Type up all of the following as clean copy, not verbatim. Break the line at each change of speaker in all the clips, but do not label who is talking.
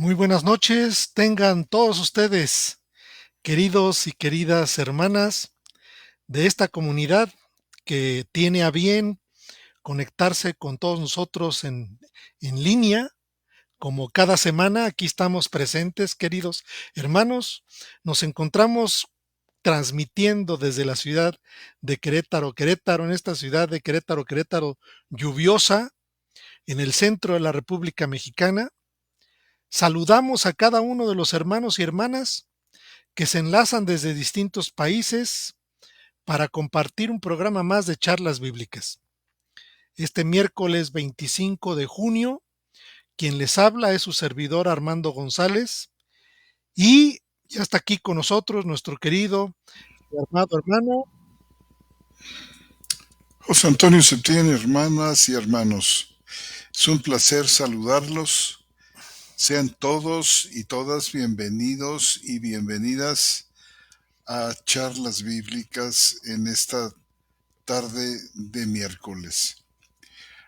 Muy buenas noches, tengan todos ustedes, queridos y queridas hermanas de esta comunidad que tiene a bien conectarse con todos nosotros en línea. Como cada semana, aquí estamos presentes, queridos hermanos. Nos encontramos transmitiendo desde la ciudad de Querétaro, Querétaro, en esta ciudad de Querétaro, Querétaro lluviosa, en el centro de la República Mexicana. Saludamos a cada uno de los hermanos y hermanas que se enlazan desde distintos países para compartir un programa más de charlas bíblicas. Este miércoles 25 de junio, quien les habla es su servidor Armando González y ya está aquí con nosotros nuestro querido y amado hermano.
José Antonio Septién, hermanas y hermanos, es un placer saludarlos. Sean todos y todas bienvenidos y bienvenidas a charlas bíblicas en esta tarde de miércoles.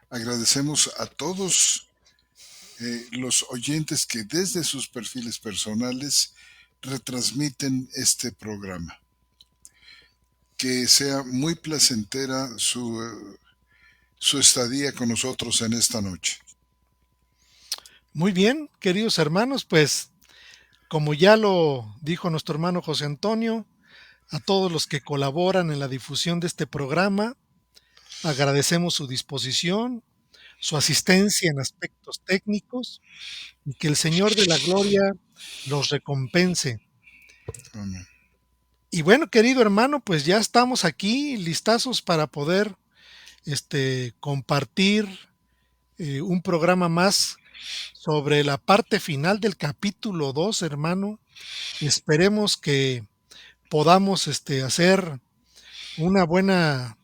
Agradecemos a todos los oyentes que desde sus perfiles personales retransmiten este programa. Que sea muy placentera su estadía con nosotros en esta noche.
Muy bien, queridos hermanos, pues como ya lo dijo nuestro hermano José Antonio, a todos los que colaboran en la difusión de este programa, agradecemos su disposición, su asistencia en aspectos técnicos y que el Señor de la Gloria los recompense.
Amén.
Y bueno, querido hermano, pues ya estamos aquí listazos para poder compartir un programa más sobre la parte final del capítulo 2, hermano. Esperemos que podamos hacer una buena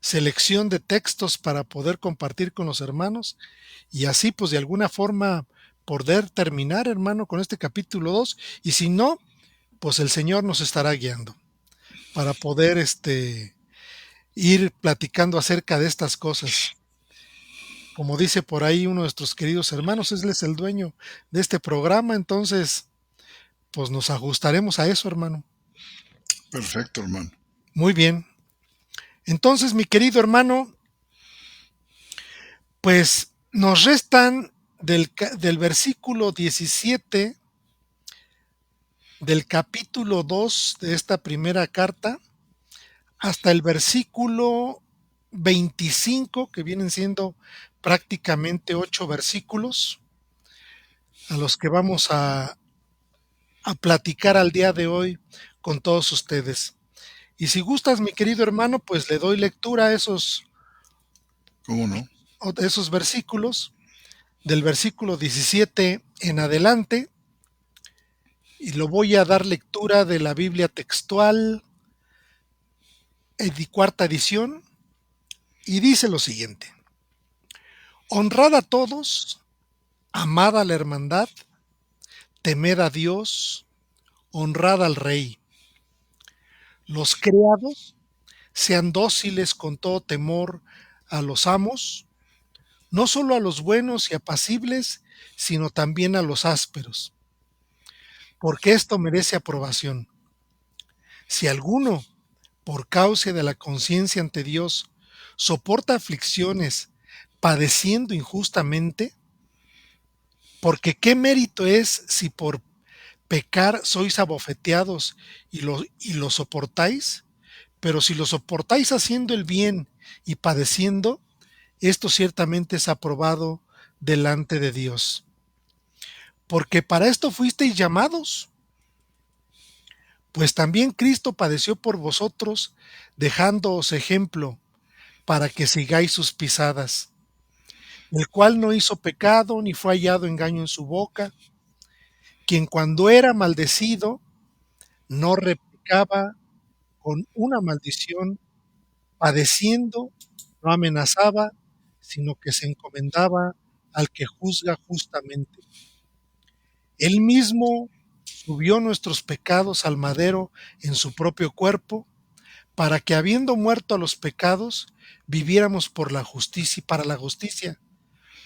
selección de textos para poder compartir con los hermanos y así pues de alguna forma poder terminar, hermano, con este capítulo 2 y si no, pues el Señor nos estará guiando para poder ir platicando acerca de estas cosas. Como dice por ahí uno de nuestros queridos hermanos, él es el dueño de este programa, entonces pues nos ajustaremos a eso, hermano.
Perfecto, hermano.
Muy bien. Entonces, mi querido hermano, pues nos restan del versículo 17 del capítulo 2 de esta primera carta hasta el versículo 25, que vienen siendo prácticamente 8 versículos, a los que vamos a platicar al día de hoy con todos ustedes. Y si gustas, mi querido hermano, pues le doy lectura
¿Cómo no?
a esos versículos, del versículo 17 en adelante, y lo voy a dar lectura de la Biblia textual, cuarta edición, y dice lo siguiente. Honrad a todos, amad a la hermandad, temed a Dios, honrad al Rey. Los criados sean dóciles con todo temor a los amos, no solo a los buenos y apacibles, sino también a los ásperos, porque esto merece aprobación. Si alguno, por causa de la conciencia ante Dios, soporta aflicciones, padeciendo injustamente, porque qué mérito es si por pecar sois abofeteados y lo soportáis, pero si lo soportáis haciendo el bien y padeciendo, esto ciertamente es aprobado delante de Dios. Porque para esto fuisteis llamados, pues también Cristo padeció por vosotros, dejándoos ejemplo para que sigáis sus pisadas, el cual no hizo pecado ni fue hallado engaño en su boca, quien cuando era maldecido no replicaba con una maldición, padeciendo no amenazaba, sino que se encomendaba al que juzga justamente. Él mismo subió nuestros pecados al madero en su propio cuerpo, para que habiendo muerto a los pecados, viviéramos por la justicia y para la justicia.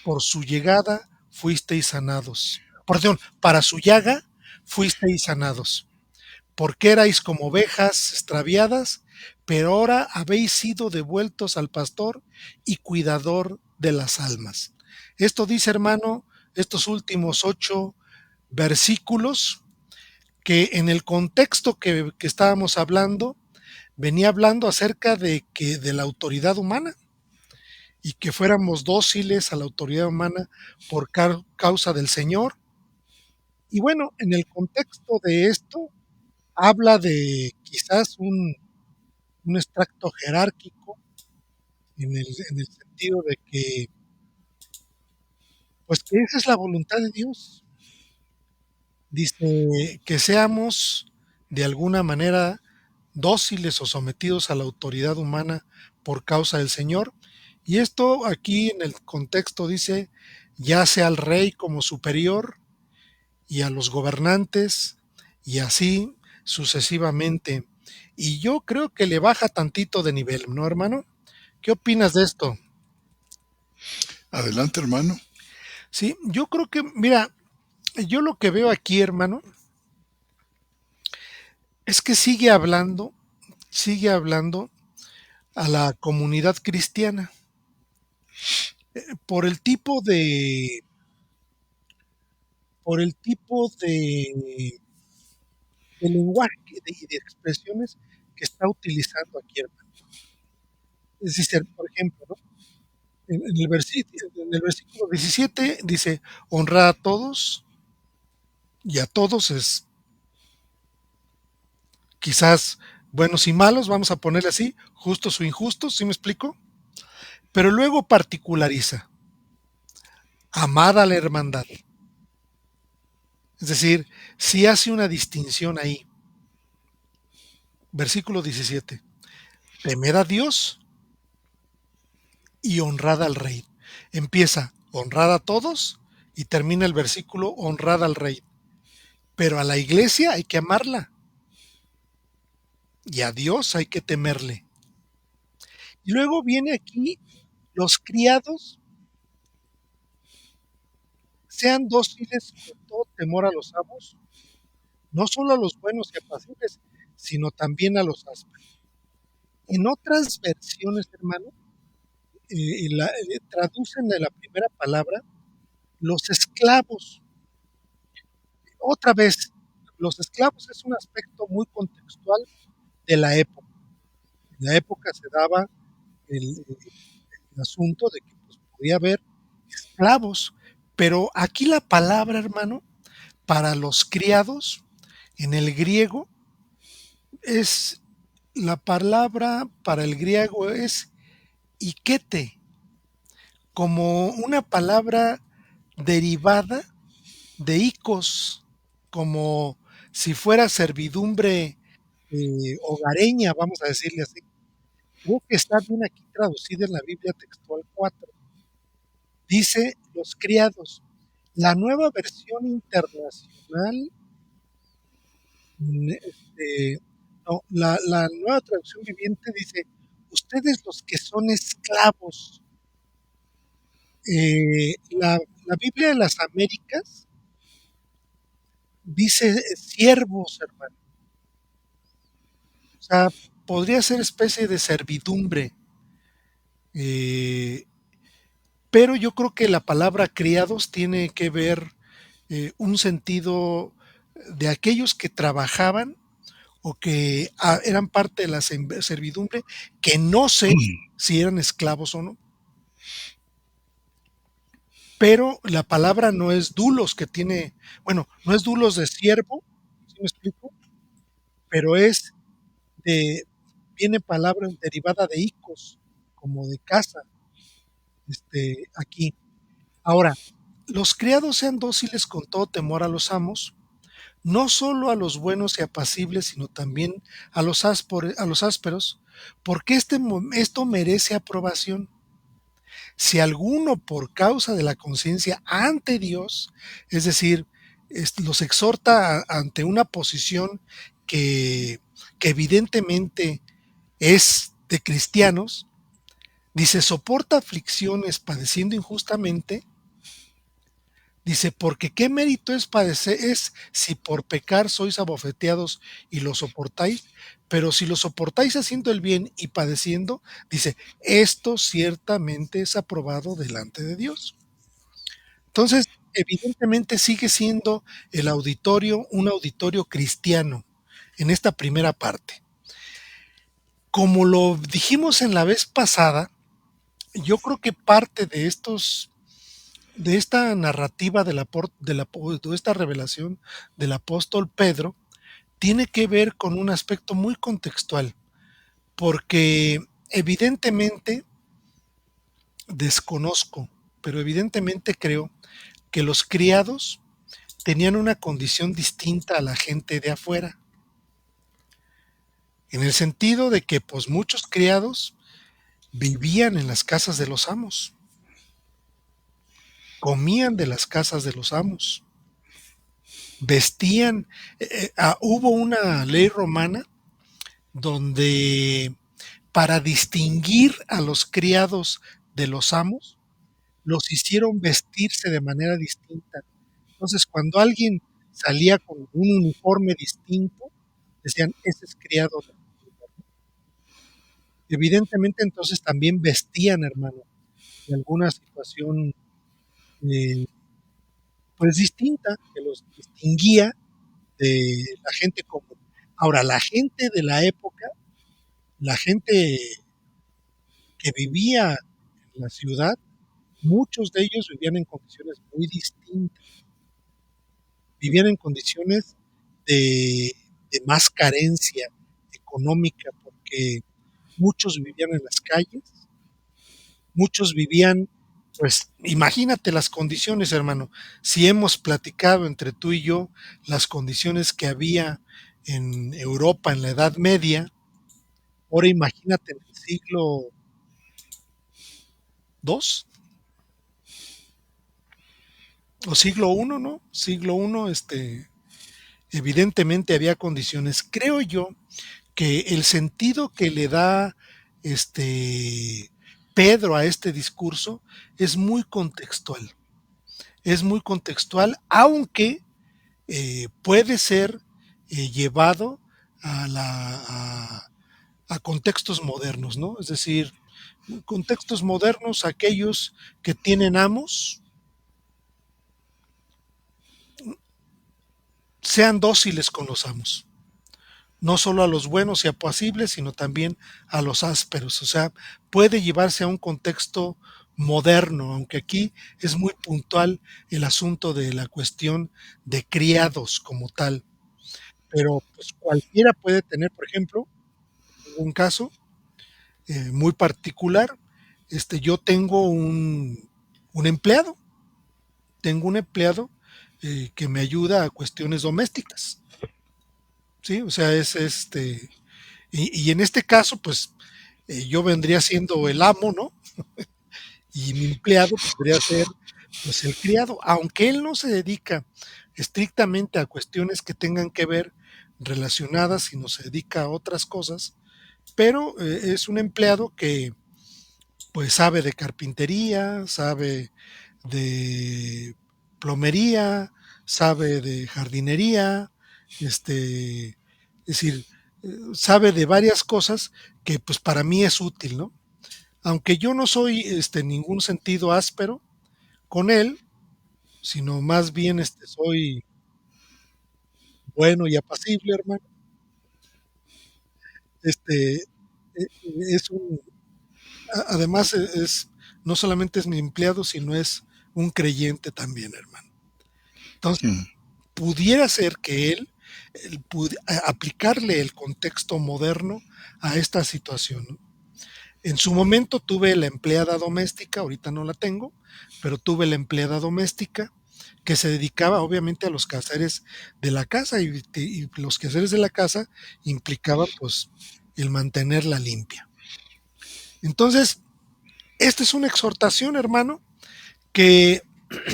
Por su llegada fuisteis sanados. perdón, para su llaga fuisteis sanados, porque erais como ovejas extraviadas, pero ahora habéis sido devueltos al pastor y cuidador de las almas. Esto dice, hermano, estos últimos 8 versículos, que en el contexto que estábamos hablando, venía hablando acerca de la autoridad humana y que fuéramos dóciles a la autoridad humana por causa del Señor. Y bueno, en el contexto de esto, habla de quizás un extracto jerárquico en el sentido de que, pues que esa es la voluntad de Dios. Dice que seamos de alguna manera dóciles o sometidos a la autoridad humana por causa del Señor. Y esto aquí en el contexto dice, ya sea al rey como superior y a los gobernantes y así sucesivamente. Y yo creo que le baja tantito de nivel, ¿no, hermano? ¿Qué opinas de esto?
Adelante, hermano.
Sí, yo creo que, mira, yo lo que veo aquí, hermano, es que sigue hablando a la comunidad cristiana por el tipo de, por el tipo de lenguaje y de expresiones que está utilizando aquí, hermano. Es decir, por ejemplo, ¿no? En el versículo 17 dice, honrad a todos, y a todos es quizás buenos y malos, vamos a ponerle así, justos o injustos, ¿sí me explico? Pero luego particulariza, amad a la hermandad. Es decir, si hace una distinción ahí. Versículo 17, temed a Dios y honrad al rey. Empieza, honrad a todos y termina el versículo, honrad al rey. Pero a la iglesia hay que amarla y a Dios hay que temerle. Y luego viene aquí, los criados sean dóciles con todo temor a los amos, no solo a los buenos y apacibles, sino también a los ásperos. En otras versiones, hermano, traducen de la primera palabra los esclavos. Otra vez, los esclavos es un aspecto muy contextual de la época. En la época se daba el asunto de que pues, podía haber esclavos, pero aquí la palabra, hermano, para los criados, en el griego, es la palabra para el griego es ikete, como una palabra derivada de icos, como si fuera servidumbre hogareña, vamos a decirle así. Creo que está bien aquí traducida en la Biblia textual 4. Dice los criados. La nueva versión internacional, no, la nueva traducción viviente dice, ustedes los que son esclavos. La Biblia de las Américas dice siervos, hermano. O sea, podría ser especie de servidumbre. eh, pero yo creo que la palabra criados tiene que ver un sentido de aquellos que trabajaban o que eran parte de la servidumbre, que no sé si eran esclavos o no, pero la palabra no es dulos que tiene, bueno, no es dulos de siervo, ¿sí me explico? Pero es de, viene palabra derivada de icos, como de casa, aquí. Ahora, los criados sean dóciles con todo temor a los amos, no solo a los buenos y apacibles, sino también a los ásperos, porque esto merece aprobación. Si alguno por causa de la conciencia ante Dios, es decir, los exhorta ante una posición que, que evidentemente es de cristianos, dice, soporta aflicciones padeciendo injustamente, Dice, porque qué mérito es padecer, es si por pecar sois abofeteados y lo soportáis, pero si lo soportáis haciendo el bien y padeciendo, dice, esto ciertamente es aprobado delante de Dios. Entonces, evidentemente sigue siendo el auditorio un auditorio cristiano en esta primera parte. Como lo dijimos en la vez pasada, yo creo que parte de esta narrativa de esta revelación del apóstol Pedro tiene que ver con un aspecto muy contextual, porque evidentemente desconozco, pero evidentemente creo que los criados tenían una condición distinta a la gente de afuera, en el sentido de que pues muchos criados vivían en las casas de los amos, comían de las casas de los amos, vestían, hubo una ley romana donde para distinguir a los criados de los amos, los hicieron vestirse de manera distinta. Entonces, cuando alguien salía con un uniforme distinto, decían, ese es criado. Evidentemente, entonces también vestían, hermano, de alguna situación eh, pues distinta, que los distinguía de la gente común. Ahora, la gente de la época, la gente que vivía en la ciudad, muchos de ellos vivían en condiciones muy distintas, vivían en condiciones de, de más carencia económica, porque muchos vivían en las calles, muchos vivían, pues imagínate las condiciones, hermano. Si hemos platicado entre tú y yo las condiciones que había en Europa en la Edad Media, ahora imagínate en el siglo II o siglo I, ¿no? Siglo I, evidentemente había condiciones. Creo yo que el sentido que le da este Pedro a este discurso es muy contextual, aunque puede ser llevado a contextos modernos, ¿no? Es decir, contextos modernos, aquellos que tienen amos, sean dóciles con los amos. No solo a los buenos y apacibles, sino también a los ásperos. O sea, puede llevarse a un contexto moderno, aunque aquí es muy puntual el asunto de la cuestión de criados como tal. Pero pues cualquiera puede tener, por ejemplo, un caso muy particular. Yo tengo un empleado que me ayuda a cuestiones domésticas, ¿sí? O sea, y en este caso, pues yo vendría siendo el amo, ¿no? Y mi empleado podría ser, pues, el criado, aunque él no se dedica estrictamente a cuestiones que tengan que ver relacionadas, sino se dedica a otras cosas, pero es un empleado que pues sabe de carpintería, sabe de plomería, sabe de jardinería, es decir, sabe de varias cosas que pues para mí es útil, ¿no? Aunque yo no soy en ningún sentido áspero con él, sino más bien soy bueno y apacible, hermano. Este es un, además no solamente es mi empleado, sino es un creyente también, hermano. Entonces,
Mm,
pudiera ser que aplicarle el contexto moderno a esta situación, ¿no? En su momento tuve la empleada doméstica, ahorita no la tengo, pero tuve la empleada doméstica que se dedicaba obviamente a los quehaceres de la casa y los quehaceres de la casa implicaban pues el mantenerla limpia. Entonces, esta es una exhortación, hermano, que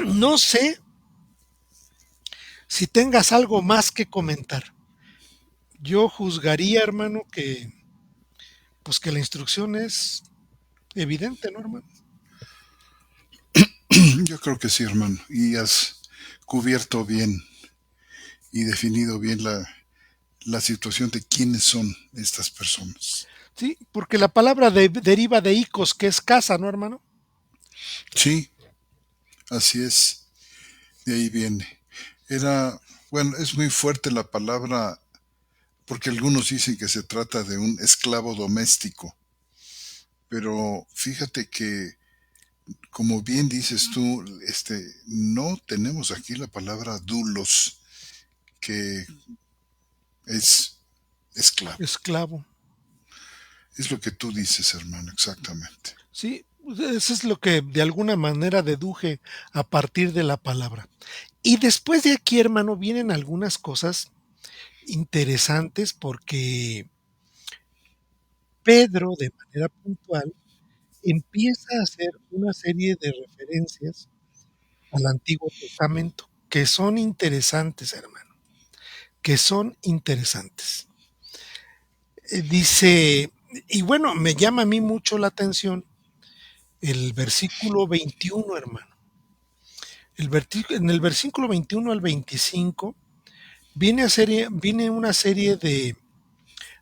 no sé si tengas algo más que comentar. Yo juzgaría, hermano, que pues que la instrucción es evidente, ¿no, hermano?
Yo creo que sí, hermano. Y cubierto bien y definido bien la situación de quiénes son estas personas.
Sí, porque la palabra deriva de icos, que es casa, ¿no, hermano?
Sí, así es, de ahí viene. Era, bueno, es muy fuerte la palabra porque algunos dicen que se trata de un esclavo doméstico, pero fíjate que, como bien dices tú, no tenemos aquí la palabra dulos, que es esclavo.
Esclavo.
Es lo que tú dices, hermano, exactamente.
Sí, eso es lo que de alguna manera deduje a partir de la palabra. Y después de aquí, hermano, vienen algunas cosas interesantes porque Pedro, de manera puntual, empieza a hacer una serie de referencias al Antiguo Testamento que son interesantes, hermano, que son interesantes. Dice, y bueno, me llama a mí mucho la atención el versículo 21, hermano. En el versículo 21 al 25 viene una serie de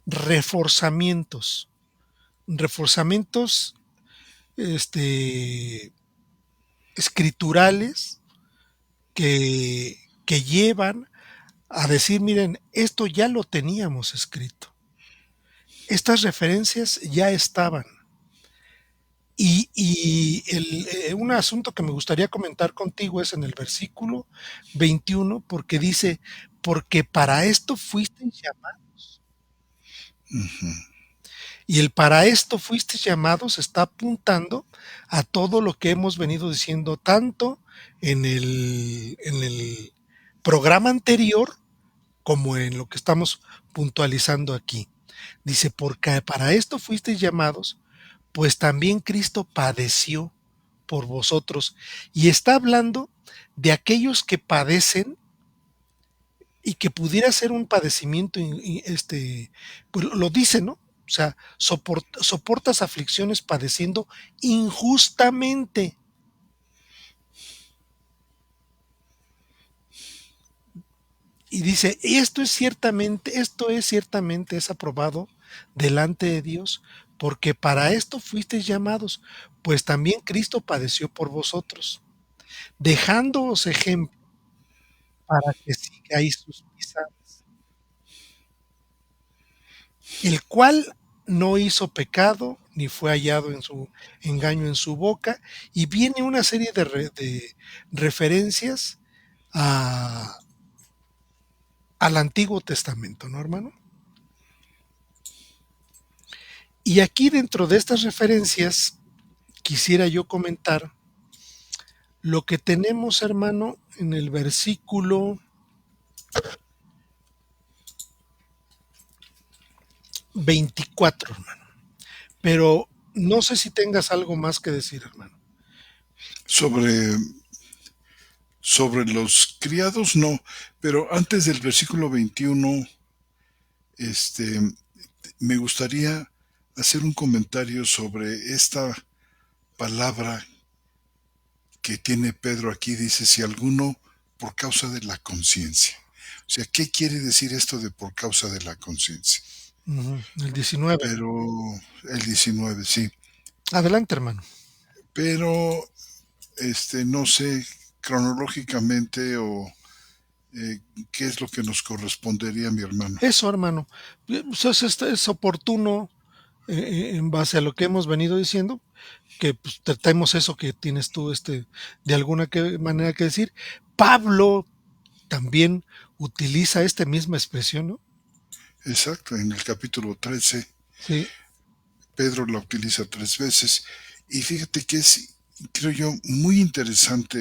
reforzamientos, reforzamientos este, escriturales que llevan a decir, miren, esto ya lo teníamos escrito. Estas referencias ya estaban. Un asunto que me gustaría comentar contigo es en el versículo 21, porque dice, porque para esto fuiste llamados.
Ujú.
Y el para esto fuiste llamados está apuntando a todo lo que hemos venido diciendo tanto en el programa anterior como en lo que estamos puntualizando aquí. Dice, porque para esto fuisteis llamados, pues también Cristo padeció por vosotros. Y está hablando de aquellos que padecen y que pudiera ser un padecimiento, pues lo dice, ¿no? O sea, soportas aflicciones padeciendo injustamente. Y dice, esto es aprobado delante de Dios, porque para esto fuisteis llamados, pues también Cristo padeció por vosotros, dejándoos ejemplo para que sigáis sus pisadas, el cual no hizo pecado, ni fue hallado en su engaño en su boca, y viene una serie de referencias a, al Antiguo Testamento, ¿no, hermano? Y aquí dentro de estas referencias quisiera yo comentar lo que tenemos, hermano, en el versículo 24, hermano. Pero no sé si tengas algo más que decir, hermano.
Sobre, sobre los criados, no, pero antes del versículo 21, este, me gustaría hacer un comentario sobre esta palabra que tiene Pedro aquí. Dice, si alguno por causa de la conciencia. O sea, ¿qué quiere decir esto de por causa de la conciencia?
El 19.
Pero el 19, sí.
Adelante, hermano.
Pero no sé cronológicamente o qué es lo que nos correspondería, mi hermano.
Eso, hermano. Pues es oportuno, en base a lo que hemos venido diciendo, que pues, tratemos eso que tienes tú, de alguna manera que decir. Pablo también utiliza esta misma expresión, ¿no?
Exacto, en el capítulo 13,
Sí.
Pedro la utiliza 3 veces. Y fíjate que es, creo yo, muy interesante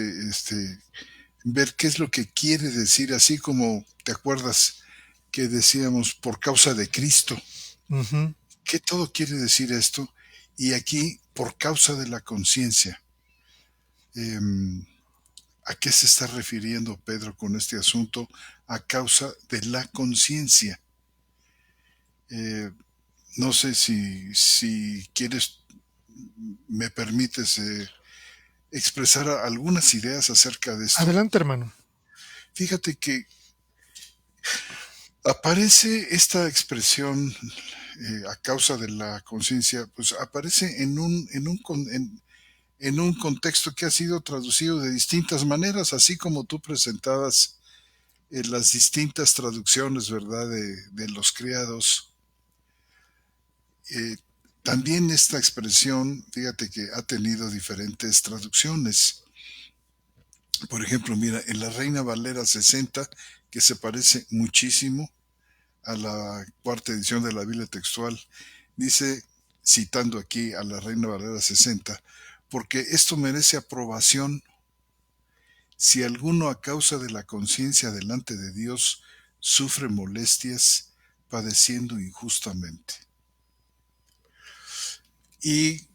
ver qué es lo que quiere decir, así como te acuerdas que decíamos por causa de Cristo.
Ujú.
¿Qué todo quiere decir esto? Y aquí, por causa de la conciencia. ¿A qué se está refiriendo Pedro con este asunto? A causa de la conciencia. Eh, no sé si quieres, me permites expresar algunas ideas acerca de esto.
Adelante, hermano.
Fíjate que aparece esta expresión a causa de la conciencia, pues aparece en un contexto que ha sido traducido de distintas maneras, así como tú presentabas las distintas traducciones, ¿verdad?, de los criados. Eh, También esta expresión, fíjate que ha tenido diferentes traducciones. Por ejemplo, mira, en la Reina Valera 60, que se parece muchísimo a la cuarta edición de la Biblia textual, dice, citando aquí a la Reina Valera 60, porque esto merece aprobación si alguno a causa de la conciencia delante de Dios sufre molestias padeciendo injustamente. Y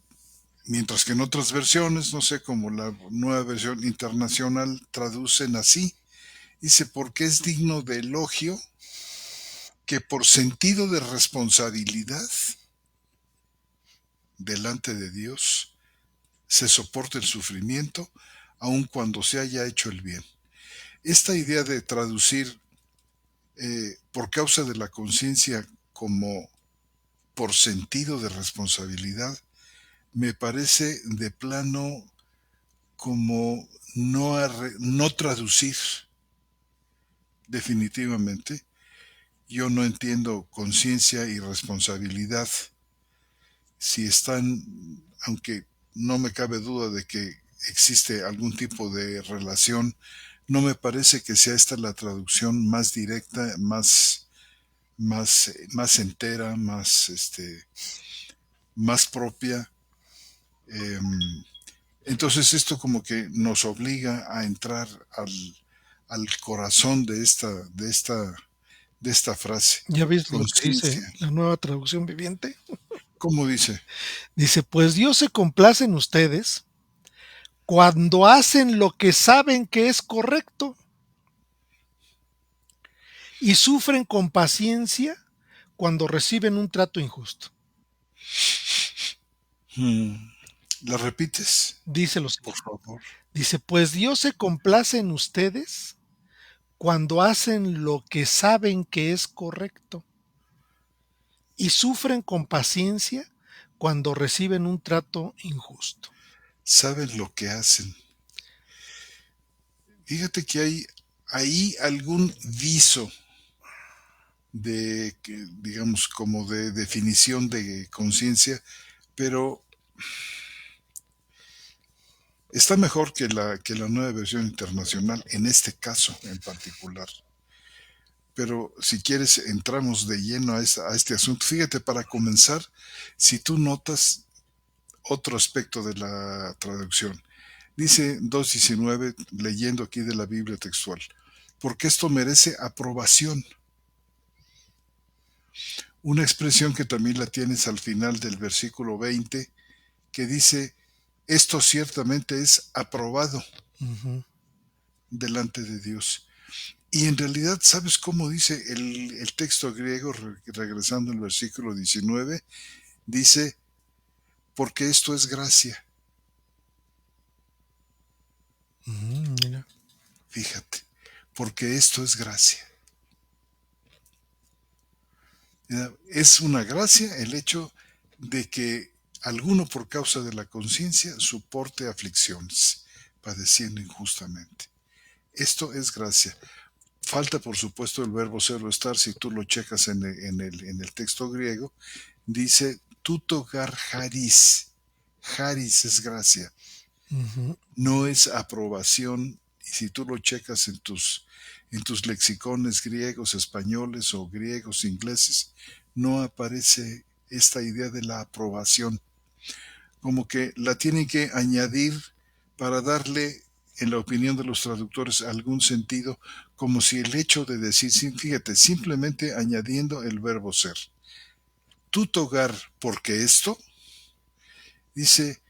mientras que en otras versiones, no sé, como la nueva versión internacional, traducen así, dice, porque es digno de elogio que por sentido de responsabilidad delante de Dios se soporte el sufrimiento aun cuando se haya hecho el bien. Esta idea de traducir por causa de la conciencia como por sentido de responsabilidad me parece de plano como no traducir definitivamente. Yo no entiendo conciencia y responsabilidad si están, aunque no me cabe duda de que existe algún tipo de relación, no me parece que sea esta la traducción más directa, más entera, más propia. Entonces esto como que nos obliga a entrar al corazón de esta frase,
¿Ya viste lo que dice
conciencia.
la Nueva Traducción Viviente?
¿Cómo dice?
Dice, pues Dios se complace en ustedes cuando hacen lo que saben que es correcto y sufren con paciencia cuando reciben un trato injusto.
Hmm, ¿La repites,
Dice lo
por
siguiente,
favor?
dice, pues Dios se complace en ustedes cuando hacen lo que saben que es correcto y sufren con paciencia cuando reciben un trato injusto.
Saben lo que hacen. Fíjate que hay ahí algún viso digamos, como de definición de conciencia, pero está mejor que la nueva versión internacional en este caso en particular. Pero si quieres, entramos de lleno a este asunto. Fíjate, para comenzar, si tú notas otro aspecto de la traducción, dice 2.19, leyendo aquí de la Biblia textual, porque esto merece aprobación. Una expresión que también la tienes al final del versículo 20, que dice, esto ciertamente es aprobado
Ujú.
delante de Dios. Y en realidad, ¿sabes cómo dice el texto griego, regresando al versículo 19? Dice, porque esto es gracia.
Mira.
Fíjate, porque esto es gracia. Es una gracia el hecho de que alguno por causa de la conciencia soporte aflicciones, padeciendo injustamente. Esto es gracia. Falta, por supuesto, el verbo ser o estar. Si tú lo checas en el texto griego, dice tutogar haris. Haris es gracia,
Ujú.
no es aprobación. Y si tú lo checas en tus lexicones griegos, españoles o griegos, ingleses, no aparece esta idea de la aprobación. Como que la tienen que añadir para darle, en la opinión de los traductores, algún sentido, como si el hecho de decir, fíjate, simplemente añadiendo el verbo ser. Tutogar, porque esto, dice,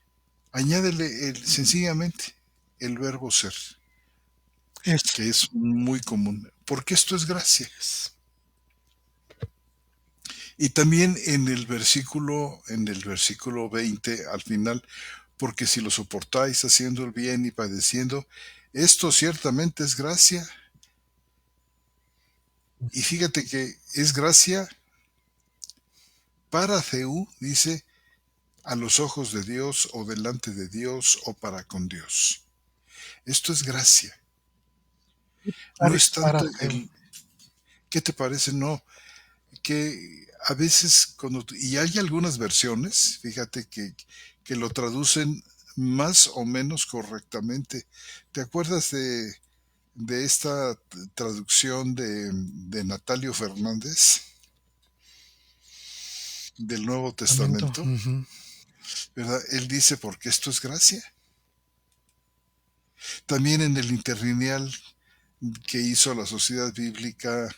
añádele sencillamente el verbo ser,
Es,
que es muy común, porque esto es gracia.
es.
Y también en el versículo 20, al final, porque si lo soportáis haciendo el bien y padeciendo, esto ciertamente es gracia. Y fíjate que es gracia para Ceú, dice, a los ojos de Dios o delante de Dios o para con Dios. Esto es gracia. No es
Para
tanto
Feo.
¿qué te parece? No, que a veces y hay algunas versiones, fíjate que lo traducen más o menos correctamente. ¿Te acuerdas de esta traducción de Natalio Fernández del Nuevo
Lamento.
Testamento?
Ujú.
¿Verdad? Él dice, porque esto es gracia. También en el interlineal que hizo la Sociedad Bíblica,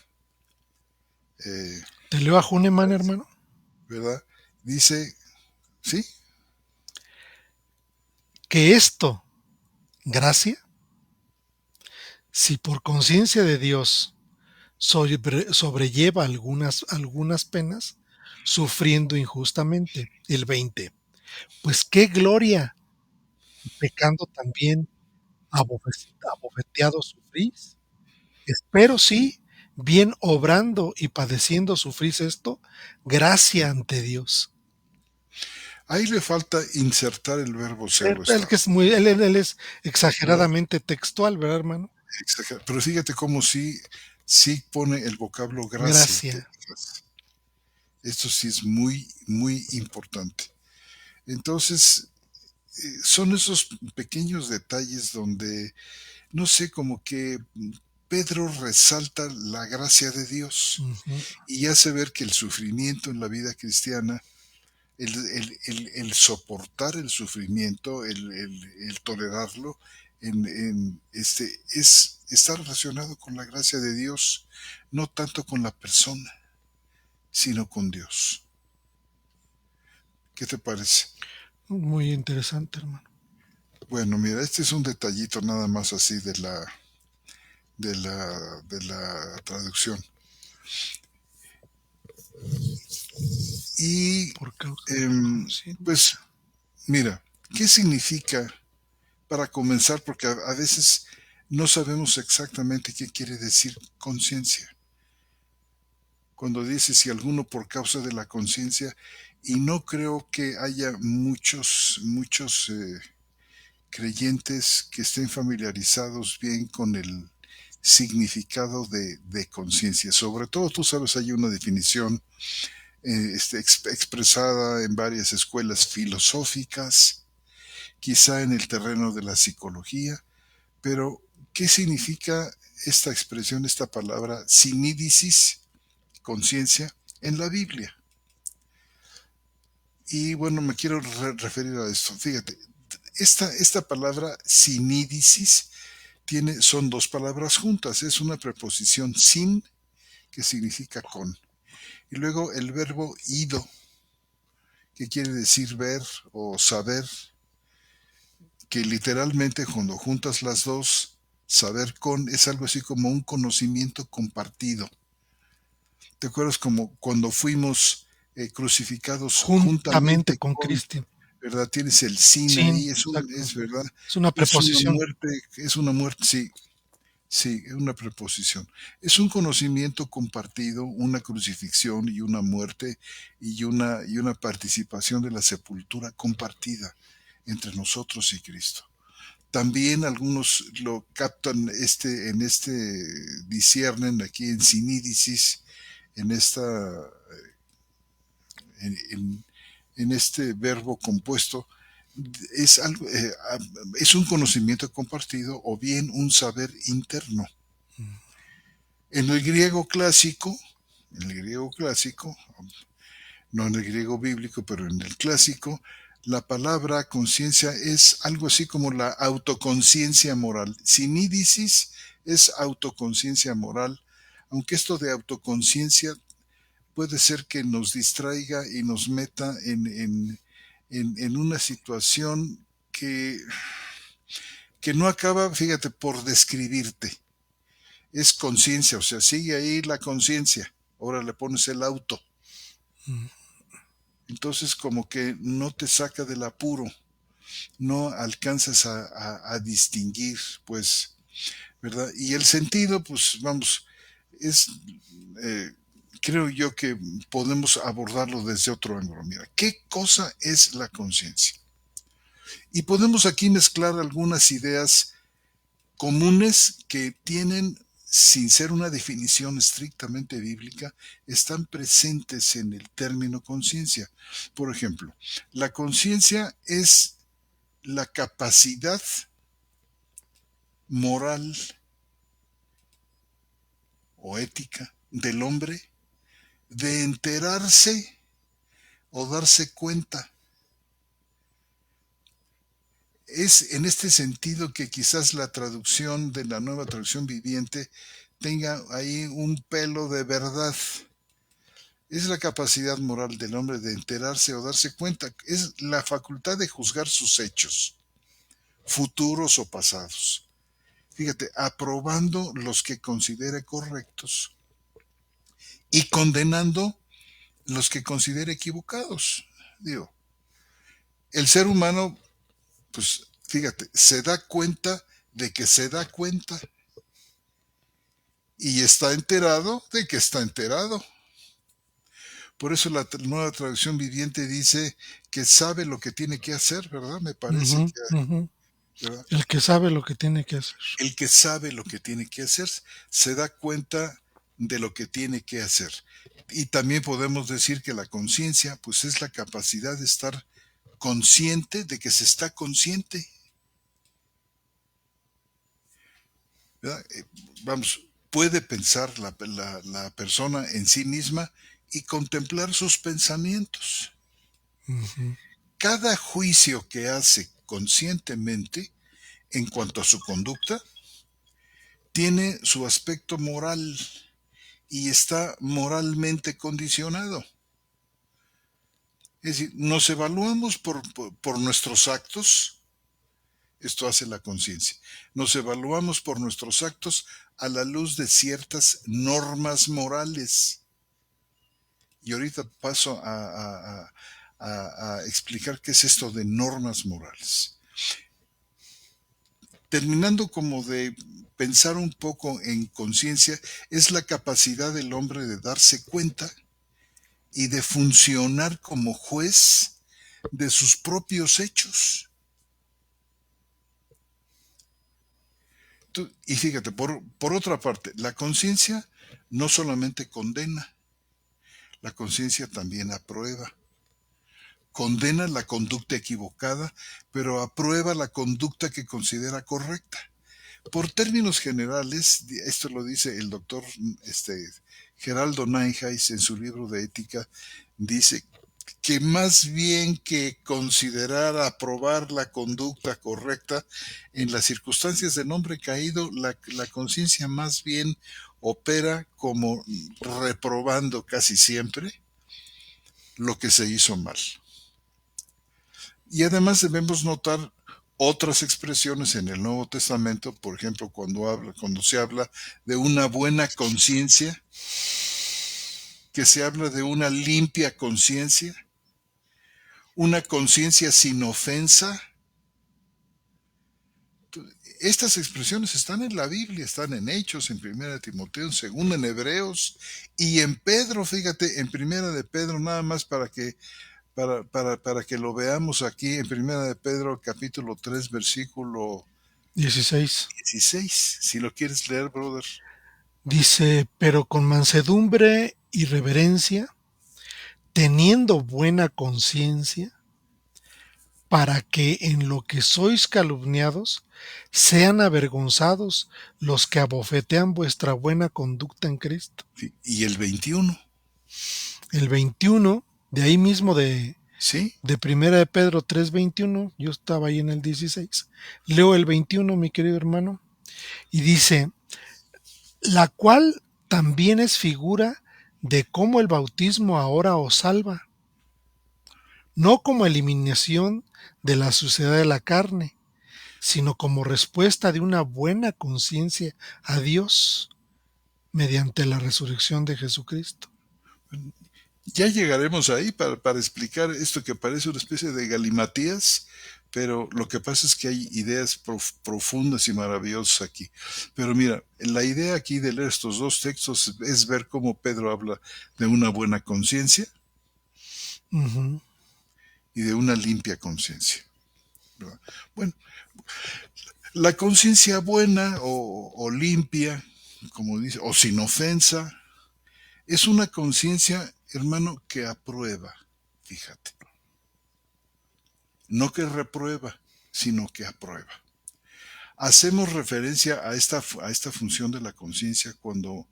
eh,
Te leo a Huneman, hermano.
¿verdad? Dice, sí,
Que esto, gracia, si por conciencia de Dios sobrelleva algunas penas, sufriendo injustamente. El 20. Pues qué gloria, pecando también abofeteado sufrís. Espero sí, bien obrando y padeciendo sufrís esto, gracia ante Dios.
ahí le falta insertar el verbo serlo
Él
estar,
que es muy, él es
¿verdad?
exageradamente textual, ¿verdad, hermano?
Pero fíjate cómo sí pone el vocablo gracia, ¿te
Gracia.
fijas? Esto sí es muy, muy importante. Entonces, son esos pequeños detalles donde, no sé, como que Pedro resalta la gracia de Dios
Ujú.
y hace ver que el sufrimiento en la vida cristiana, el soportar el sufrimiento, el tolerarlo, está relacionado con la gracia de Dios, no tanto con la persona, sino con Dios. ¿Qué te parece?
Muy interesante, hermano.
Bueno, mira, este es un detallito nada más así de la traducción. Y
Por causa de la
em,
conciencia.
pues mira, ¿qué significa para comenzar? Porque a veces no sabemos exactamente qué quiere decir conciencia. Cuando dice si alguno por causa de la conciencia, y no creo que haya muchos creyentes que estén familiarizados bien con el significado de conciencia. Sobre todo, tú sabes, hay una definición expresada en varias escuelas filosóficas, quizá en el terreno de la psicología, pero ¿qué significa esta expresión, esta palabra, sinídisis, conciencia, en la Biblia? Y bueno, me quiero referir a esto. Fíjate, esta palabra sinídisis son dos palabras juntas. Es una preposición sin, que significa con. Y luego el verbo ido, que quiere decir ver o saber, que literalmente cuando juntas las dos, saber con es algo así como un conocimiento compartido. ¿Te acuerdas como cuando fuimos crucificados
Juntamente
juntamente
con
con,
Cristo.
¿verdad? Tienes el sin
Sí,
ahí,
exacto.
es verdad,
Es una preposición.
es una muerte, sí, sí, es una preposición. Es un conocimiento compartido, una crucifixión y una muerte y una participación de la sepultura compartida entre nosotros y Cristo. También algunos lo captan disciernen aquí en sinídisis, en esta, en, en este verbo compuesto, es algo, es un conocimiento compartido o bien un saber interno. En el griego clásico, no en el griego bíblico, pero en el clásico, la palabra conciencia es algo así como la autoconciencia moral. Sinídisis es autoconciencia moral, aunque esto de autoconciencia puede ser que nos distraiga y nos meta en una situación que no acaba, fíjate, por describirte. Es conciencia, o sea, sigue ahí la conciencia. Ahora le pones el auto.
Mm.
Entonces como que no te saca del apuro, no alcanzas a distinguir, pues, ¿verdad? Y el sentido, pues vamos, es, eh, creo yo que podemos abordarlo desde otro ángulo. Mira, ¿qué cosa es la conciencia? Y podemos aquí mezclar algunas ideas comunes que tienen, sin ser una definición estrictamente bíblica, están presentes en el término conciencia. Por ejemplo, la conciencia es la capacidad moral o ética del hombre de enterarse o darse cuenta. Es en este sentido que quizás la traducción de la Nueva Traducción Viviente tenga ahí un pelo de verdad. Es la capacidad moral del hombre de enterarse o darse cuenta. Es la facultad de juzgar sus hechos, futuros o pasados. Fíjate, aprobando los que considere correctos y condenando los que considere equivocados. Digo, el ser humano, pues fíjate, se da cuenta de que se da cuenta y está enterado de que está enterado. Por eso la nueva traducción viviente dice que sabe lo que tiene que hacer, ¿verdad? Me parece
Ujú,
que,
ujú.
¿verdad?
El que sabe lo que tiene que hacer.
El que sabe lo que tiene que hacer se da cuenta de lo que tiene que hacer. Y también podemos decir que la conciencia, pues es la capacidad de estar consciente de que se está consciente. ¿Verdad? Vamos, puede pensar la persona en sí misma y contemplar sus pensamientos.
Ujú.
Cada juicio que hace conscientemente en cuanto a su conducta tiene su aspecto moral y está moralmente condicionado. Es decir, nos evaluamos por nuestros actos, esto hace la conciencia, nos evaluamos por nuestros actos a la luz de ciertas normas morales. Y ahorita paso a explicar qué es esto de normas morales. Terminando como de pensar un poco en conciencia, es la capacidad del hombre de darse cuenta y de funcionar como juez de sus propios hechos. Y fíjate, por otra parte, la conciencia no solamente condena, la conciencia también aprueba. Condena la conducta equivocada, pero aprueba la conducta que considera correcta. Por términos generales, esto lo dice el doctor Geraldo Ninhuys en su libro de ética, dice que más bien que considerar aprobar la conducta correcta, en las circunstancias del hombre caído, la conciencia más bien opera como reprobando casi siempre lo que se hizo mal. Y además debemos notar otras expresiones en el Nuevo Testamento, por ejemplo, cuando se habla de una buena conciencia, que se habla de una limpia conciencia, una conciencia sin ofensa. Estas expresiones están en la Biblia, están en Hechos, en Primera de Timoteo, en Segunda, en Hebreos y en Pedro, fíjate, en Primera de Pedro, nada más para que lo veamos aquí en Primera de Pedro, capítulo 3, versículo
16.
16. Si lo quieres leer, brother.
Dice, pero con mansedumbre y reverencia, teniendo buena conciencia, para que en lo que sois calumniados sean avergonzados los que abofetean vuestra buena conducta en Cristo.
Sí, y el 21.
El 21, de ahí mismo
¿Sí?
de Primera de Pedro 3:21, yo estaba ahí en el 16. Leo el 21, mi querido hermano, y dice, la cual también es figura de cómo el bautismo ahora os salva, no como eliminación de la suciedad de la carne, sino como respuesta de una buena conciencia a Dios mediante la resurrección de Jesucristo.
Ya llegaremos ahí para explicar esto que parece una especie de galimatías, pero lo que pasa es que hay ideas profundas y maravillosas aquí. Pero mira, la idea aquí de leer estos dos textos es ver cómo Pedro habla de una buena conciencia
Ujú.
y de una limpia conciencia, ¿verdad? Bueno, la conciencia buena o limpia, como dice, o sin ofensa, es una conciencia, hermano, que aprueba, fíjate. No que reprueba, sino que aprueba. Hacemos referencia a esta función de la conciencia cuando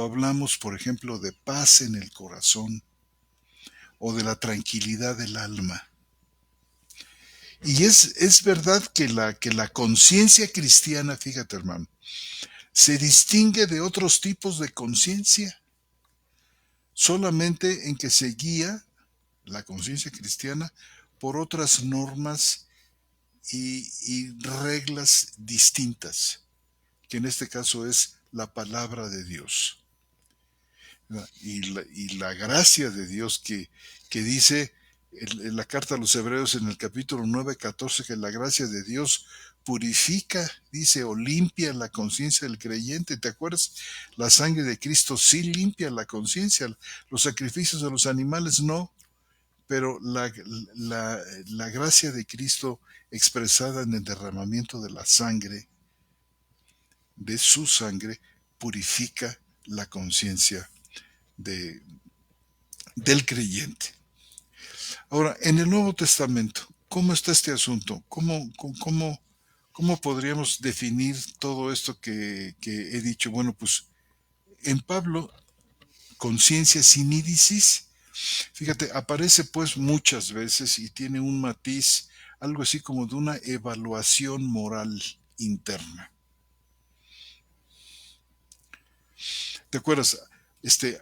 hablamos, por ejemplo, de paz en el corazón o de la tranquilidad del alma. Y es verdad que la conciencia cristiana, fíjate hermano, se distingue de otros tipos de conciencia solamente en que se guía la conciencia cristiana por otras normas y reglas distintas, que en este caso es la palabra de Dios. Y la gracia de Dios que dice en la carta a los Hebreos en el capítulo 9:14 que la gracia de Dios purifica, dice, o limpia la conciencia del creyente. ¿Te acuerdas? La sangre de Cristo sí limpia la conciencia, los sacrificios de los animales no, pero la gracia de Cristo expresada en el derramamiento de la sangre, de su sangre, purifica la conciencia de, del creyente. Ahora, en el Nuevo Testamento, ¿cómo está este asunto? ¿Cómo podríamos definir todo esto que he dicho? Bueno, pues en Pablo, conciencia sin índices, fíjate, aparece pues muchas veces y tiene un matiz, algo así como de una evaluación moral interna. ¿Te acuerdas? Este,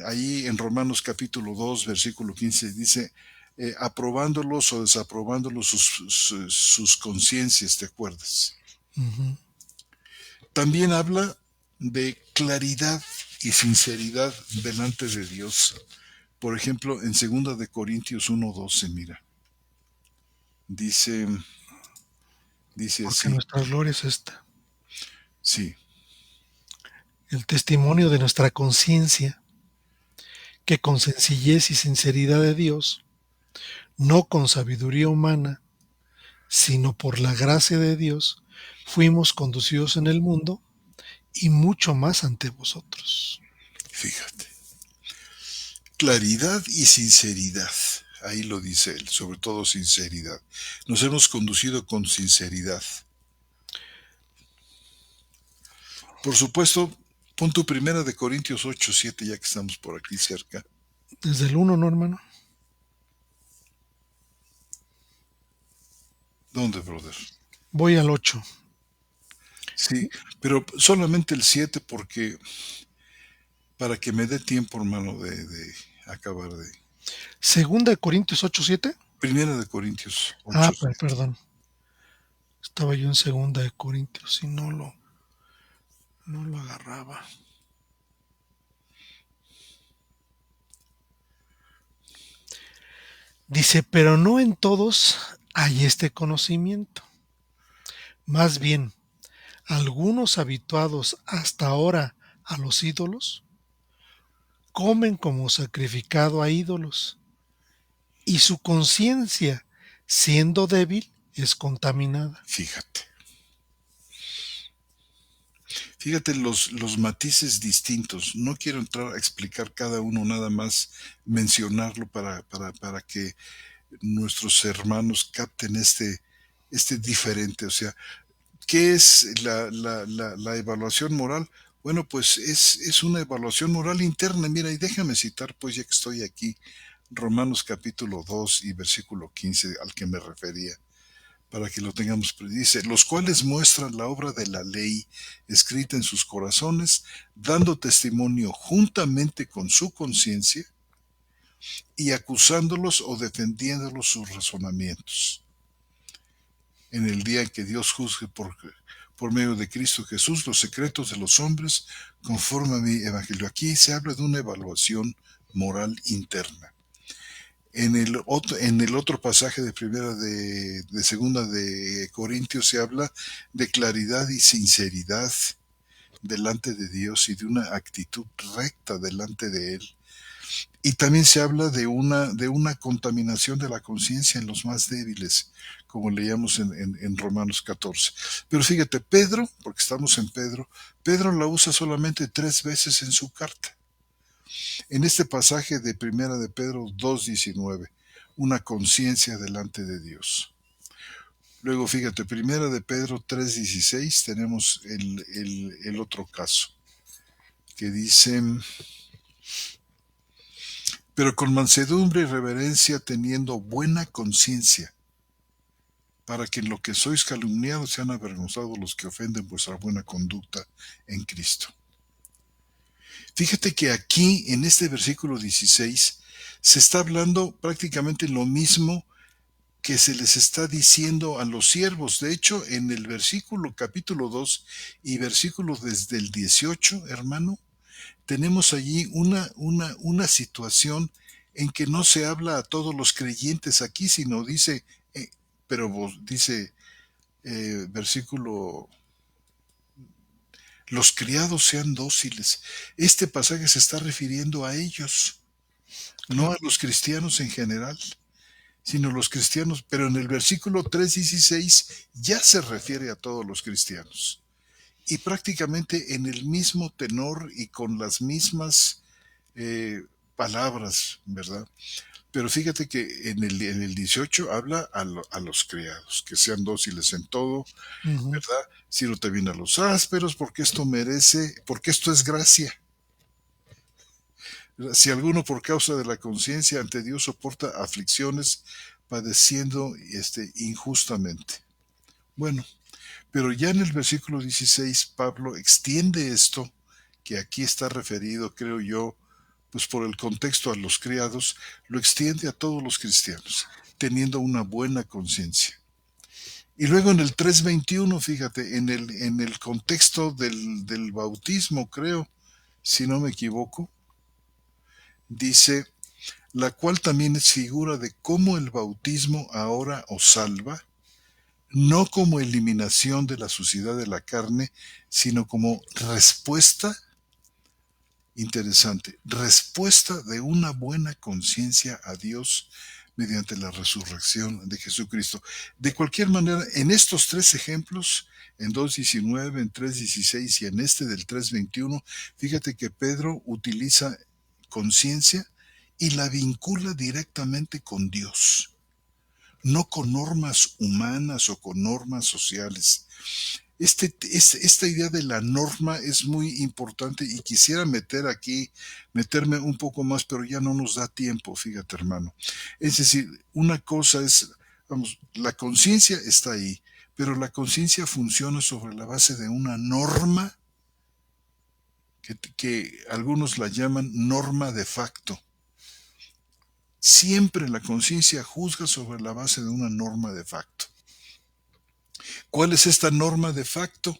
ahí en Romanos capítulo 2, versículo 15, dice, aprobándolos o desaprobándolos sus conciencias, ¿te acuerdas?
Ujú.
También habla de claridad y sinceridad delante de Dios. Por ejemplo, en 2 de Corintios 1:12, mira, dice, dice
Porque
así,
nuestra gloria es esta,
sí,
el testimonio de nuestra conciencia, que con sencillez y sinceridad de Dios, no con sabiduría humana, sino por la gracia de Dios, fuimos conducidos en el mundo y mucho más ante vosotros.
fíjate, claridad y sinceridad. Ahí lo dice él, sobre todo sinceridad. Nos hemos conducido con sinceridad. Por supuesto, pon tu primera de Corintios 8:7, ya que estamos por aquí cerca.
Desde el uno, ¿no, hermano?
¿Dónde, brother?
Voy al 8.
Sí, pero solamente el 7 porque para que me dé tiempo, hermano, de acabar de...
Segunda de Corintios 8:7.
Primera de Corintios
Ah,
8:7.
perdón. Estaba yo en segunda de Corintios y no lo agarraba. Dice, pero no en todos hay este conocimiento. Más bien, algunos habituados hasta ahora a los ídolos comen como sacrificado a ídolos y su conciencia, siendo débil, es contaminada.
Fíjate. Fíjate los matices distintos. No quiero entrar a explicar cada uno, nada más mencionarlo para que nuestros hermanos capten este diferente. O sea, ¿qué es la evaluación moral? Bueno, pues es una evaluación moral interna. Mira, y déjame citar, pues ya que estoy aquí, Romanos capítulo 2 y versículo 15 al que me refería, para que lo tengamos. Dice, los cuales muestran la obra de la ley escrita en sus corazones, dando testimonio juntamente con su conciencia y acusándolos o defendiéndolos sus razonamientos en el día en que Dios juzgue por medio de Cristo Jesús, los secretos de los hombres conforme a mi evangelio. Aquí se habla de una evaluación moral interna. En el otro pasaje de primera de segunda de Corintios se habla de claridad y sinceridad delante de Dios y de una actitud recta delante de Él. Y también se habla de una contaminación de la conciencia en los más débiles, como leíamos en Romanos 14. Pero fíjate, Pedro, porque estamos en Pedro, Pedro la usa solamente 3 veces en su carta. En este pasaje de primera de Pedro 2:19, una conciencia delante de Dios. Luego, fíjate, primera de Pedro 3:16, tenemos el otro caso, que dice, pero con mansedumbre y reverencia teniendo buena conciencia, para que en lo que sois calumniados sean avergonzados los que ofenden vuestra buena conducta en Cristo. Fíjate que aquí, en este versículo 16, se está hablando prácticamente lo mismo que se les está diciendo a los siervos. De hecho, en el versículo capítulo 2 y versículo desde el 18, hermano, tenemos allí una situación en que no se habla a todos los creyentes aquí, sino dice, dice versículo, los criados sean dóciles. Este pasaje se está refiriendo a ellos, no
Claro.
a los cristianos en general, sino los cristianos, pero en el versículo 3:16 ya se refiere a todos los cristianos. Y prácticamente en el mismo tenor y con las mismas palabras, ¿verdad? Pero fíjate que en el 18 habla a los criados, que sean dóciles en todo,
Ujú.
¿verdad? Sino también a los ásperos, porque esto es gracia. ¿Verdad? Si alguno por causa de la conciencia ante Dios soporta aflicciones, padeciendo injustamente. Bueno, pero ya en el versículo 16, Pablo extiende esto, que aquí está referido, creo yo, pues por el contexto a los criados, lo extiende a todos los cristianos, teniendo una buena conciencia. Y luego en el 3:21, fíjate, en el contexto del bautismo, creo, si no me equivoco, dice, la cual también es figura de cómo el bautismo ahora os salva, no como eliminación de la suciedad de la carne, sino como respuesta, interesante, respuesta de una buena conciencia a Dios mediante la resurrección de Jesucristo. De cualquier manera, en estos 3 ejemplos, en 2:19, en 3:16 y en este del 3:21, fíjate que Pedro utiliza conciencia y la vincula directamente con Dios, no con normas humanas o con normas sociales. Esta idea de la norma es muy importante y quisiera meterme un poco más, pero ya no nos da tiempo, fíjate, hermano. Es decir, una cosa es, vamos, la conciencia está ahí, pero la conciencia funciona sobre la base de una norma que algunos la llaman norma de facto. Siempre la conciencia juzga sobre la base de una norma de facto. ¿Cuál es esta norma de facto?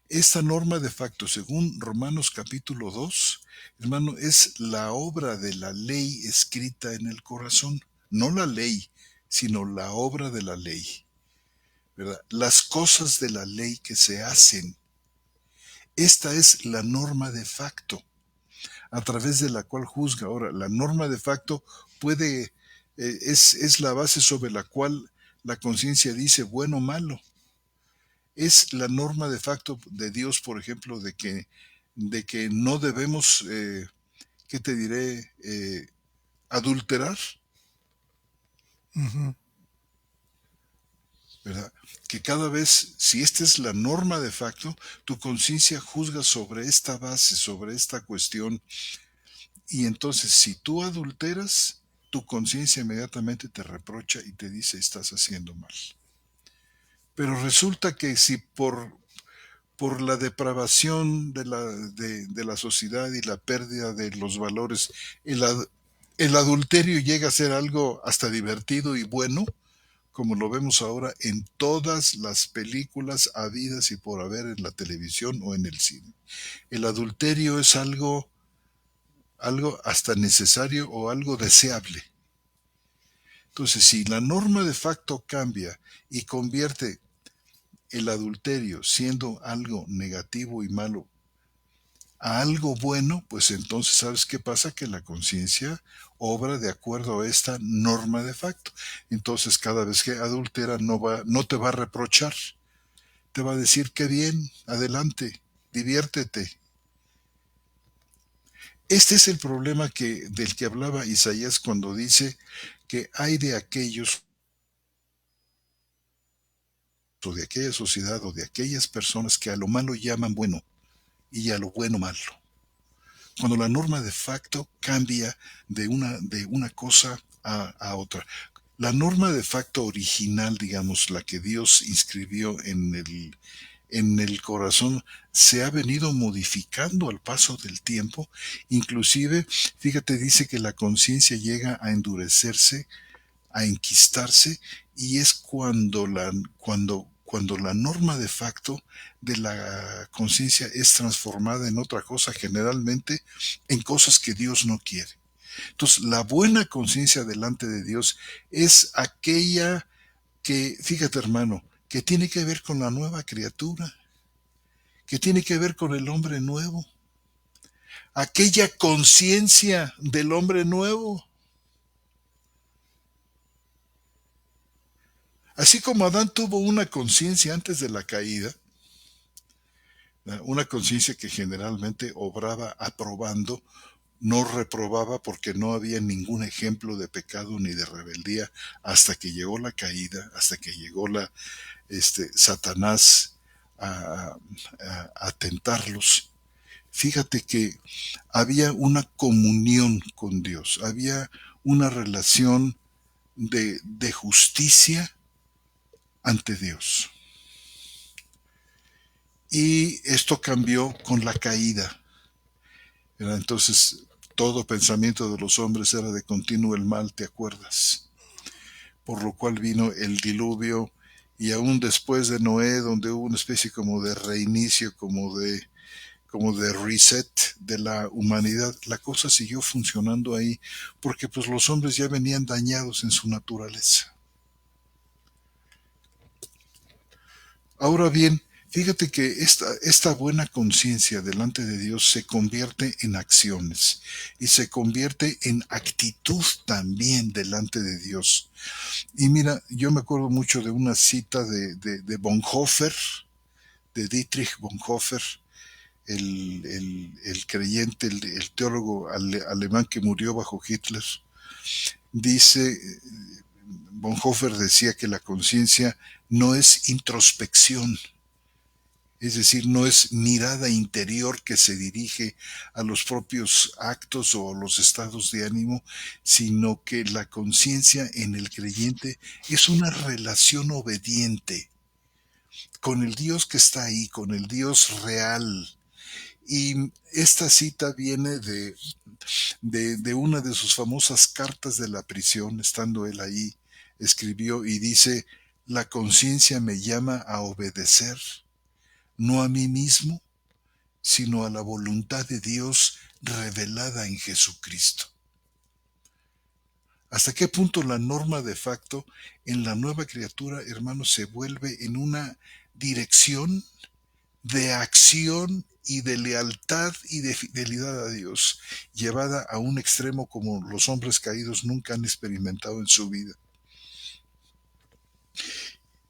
Esta norma de facto, según Romanos capítulo 2, hermano, es la obra de la ley escrita en el corazón. No la ley, sino la obra de la ley, ¿verdad? Las cosas de la ley que se hacen. Esta es la norma de facto, a través de la cual juzga. Ahora, la norma de facto es la base sobre la cual la conciencia dice bueno o malo. Es la norma de facto de Dios, por ejemplo, de que no debemos, ¿qué te diré? Adulterar,
Ujú.
¿verdad? Que cada vez, si esta es la norma de facto, tu conciencia juzga sobre esta base, sobre esta cuestión. Y entonces, si tú adulteras, tu conciencia inmediatamente te reprocha y te dice, estás haciendo mal. Pero resulta que si por la depravación de la sociedad y la pérdida de los valores, el adulterio llega a ser algo hasta divertido y bueno, como lo vemos ahora en todas las películas habidas y por haber en la televisión o en el cine. El adulterio es algo hasta necesario o algo deseable. Entonces, si la norma de facto cambia y convierte el adulterio siendo algo negativo y malo a algo bueno, pues entonces ¿sabes qué pasa? Que la conciencia obra de acuerdo a esta norma de facto. Entonces cada vez que adultera no te va a reprochar, te va a decir qué bien, adelante, diviértete. Este es el problema del que hablaba Isaías cuando dice que hay de aquellos o de aquella sociedad o de aquellas personas que a lo malo llaman bueno y a lo bueno malo. Cuando la norma de facto cambia de una cosa a otra. La norma de facto original, digamos, la que Dios inscribió en el corazón, se ha venido modificando al paso del tiempo. Inclusive, fíjate, dice que la conciencia llega a endurecerse, a enquistarse, y es cuando la norma de facto de la conciencia es transformada en otra cosa, generalmente en cosas que Dios no quiere. Entonces, la buena conciencia delante de Dios es aquella que, fíjate hermano, que tiene que ver con la nueva criatura, que tiene que ver con el hombre nuevo, aquella conciencia del hombre nuevo. Así como Adán tuvo una conciencia antes de la caída, una conciencia que generalmente obraba aprobando, no reprobaba porque no había ningún ejemplo de pecado ni de rebeldía hasta que llegó la caída, hasta que llegó Satanás a tentarlos. Fíjate que había una comunión con Dios, había una relación de justicia ante Dios. Y esto cambió con la caída. Entonces, todo pensamiento de los hombres era de continuo el mal, ¿te acuerdas? Por lo cual vino el diluvio, y aún después de Noé, donde hubo una especie como de reinicio, como de reset de la humanidad, la cosa siguió funcionando ahí, porque pues los hombres ya venían dañados en su naturaleza. Ahora bien, fíjate que esta buena conciencia delante de Dios se convierte en acciones y se convierte en actitud también delante de Dios. Y mira, yo me acuerdo mucho de una cita de Bonhoeffer, de Dietrich Bonhoeffer, el creyente, el teólogo alemán que murió bajo Hitler. Dice, Bonhoeffer decía que la conciencia no es introspección, es decir, no es mirada interior que se dirige a los propios actos o a los estados de ánimo, sino que la conciencia en el creyente es una relación obediente con el Dios que está ahí, con el Dios real. Y esta cita viene de una de sus famosas cartas de la prisión, estando él ahí, escribió y dice, la conciencia me llama a obedecer, no a mí mismo, sino a la voluntad de Dios revelada en Jesucristo. ¿Hasta qué punto la norma de facto en la nueva criatura, hermanos, se vuelve en una dirección de acción y de lealtad y de fidelidad a Dios, llevada a un extremo como los hombres caídos nunca han experimentado en su vida?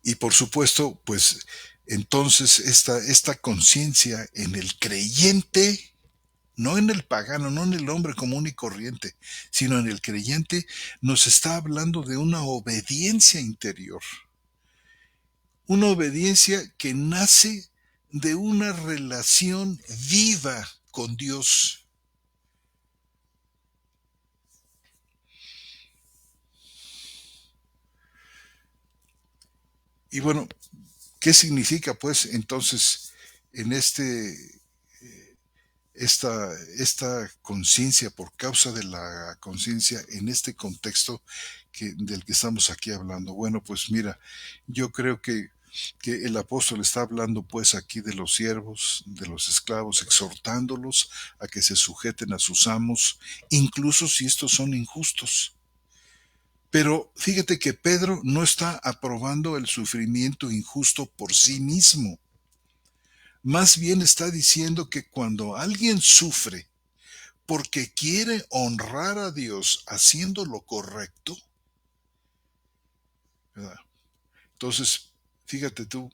Y por supuesto, pues entonces esta conciencia en el creyente, no en el pagano, no en el hombre común y corriente, sino en el creyente, nos está hablando de una obediencia interior. Una obediencia que nace de una relación viva con Dios. Y bueno, ¿qué significa pues entonces en esta conciencia, por causa de la conciencia en este contexto del que estamos aquí hablando. Bueno, pues mira, yo creo que el apóstol está hablando pues aquí de los siervos, de los esclavos, exhortándolos a que se sujeten a sus amos, incluso si estos son injustos. Pero fíjate que Pedro no está aprobando el sufrimiento injusto por sí mismo. Más bien está diciendo que cuando alguien sufre porque quiere honrar a Dios haciendo lo correcto, ¿verdad? Entonces, fíjate tú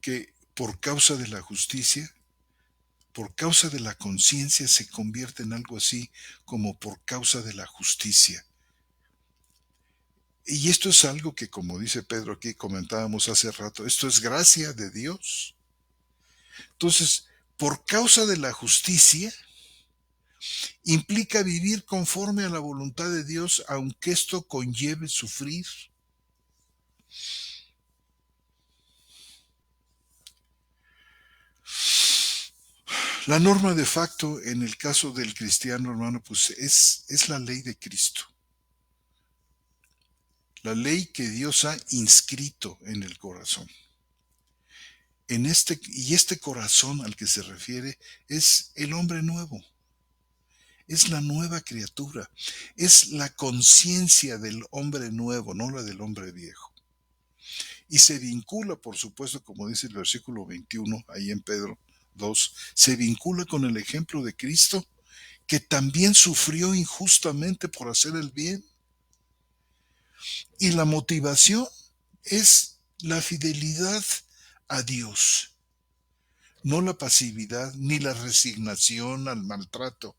que por causa de la justicia, por causa de la conciencia se convierte en algo así como por causa de la justicia. Y esto es algo que, como dice Pedro aquí, comentábamos hace rato, esto es gracia de Dios. Entonces, por causa de la justicia, implica vivir conforme a la voluntad de Dios, aunque esto conlleve sufrir. La norma de facto en el caso del cristiano, hermano, pues es la ley de Cristo. La ley que Dios ha inscrito en el corazón. Y este corazón al que se refiere es el hombre nuevo. Es la nueva criatura. Es la conciencia del hombre nuevo, no la del hombre viejo. Y se vincula, por supuesto, como dice el versículo 21, ahí en Pedro 2, se vincula con el ejemplo de Cristo, que también sufrió injustamente por hacer el bien. Y la motivación es la fidelidad a Dios, no la pasividad ni la resignación al maltrato.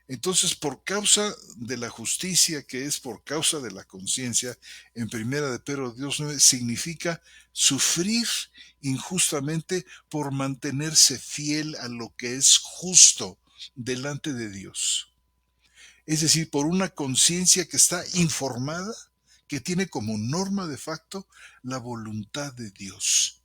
Entonces, por causa de la justicia, que es por causa de la conciencia, en primera de Pedro 2:9, significa sufrir injustamente por mantenerse fiel a lo que es justo delante de Dios. Es decir, por una conciencia que está informada, que tiene como norma de facto la voluntad de Dios.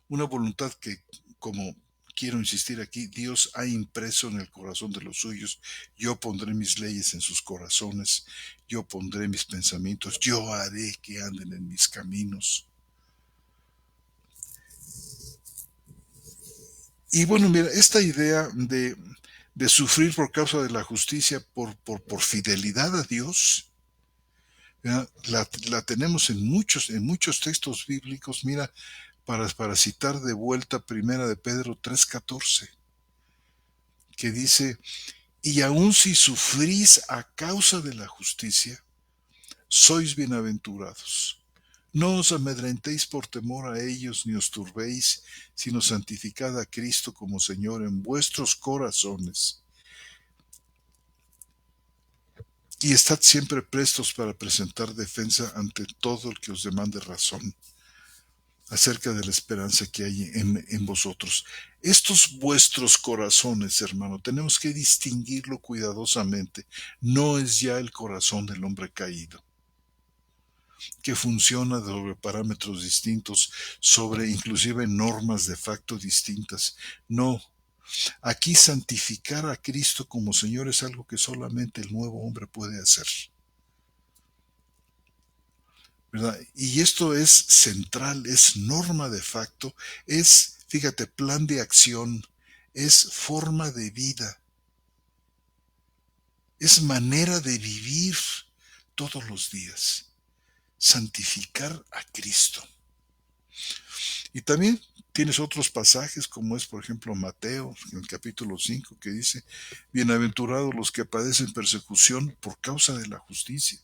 Una voluntad que, como quiero insistir aquí, Dios ha impreso en el corazón de los suyos. Yo pondré mis leyes en sus corazones, yo pondré mis pensamientos, yo haré que anden en mis caminos. Y bueno, mira, esta idea de sufrir por causa de la justicia, por fidelidad a Dios, la tenemos en muchos textos bíblicos. Mira, para citar de vuelta primera de Pedro 3:14, que dice: y aun si sufrís a causa de la justicia, sois bienaventurados. No os amedrentéis por temor a ellos, ni os turbéis, sino santificad a Cristo como Señor en vuestros corazones. Y estad siempre prestos para presentar defensa ante todo el que os demande razón acerca de la esperanza que hay en vosotros. Estos vuestros corazones, hermano, tenemos que distinguirlo cuidadosamente. No es ya el corazón del hombre caído, que funciona sobre parámetros distintos, sobre inclusive normas de facto distintas. No, aquí santificar a Cristo como Señor es algo que solamente el nuevo hombre puede hacer, ¿verdad? Y esto es central, es norma de facto, es, fíjate, plan de acción, es forma de vida, es manera de vivir todos los días, santificar a Cristo. Y también tienes otros pasajes, como es por ejemplo Mateo, en el capítulo 5, que dice: bienaventurados los que padecen persecución por causa de la justicia.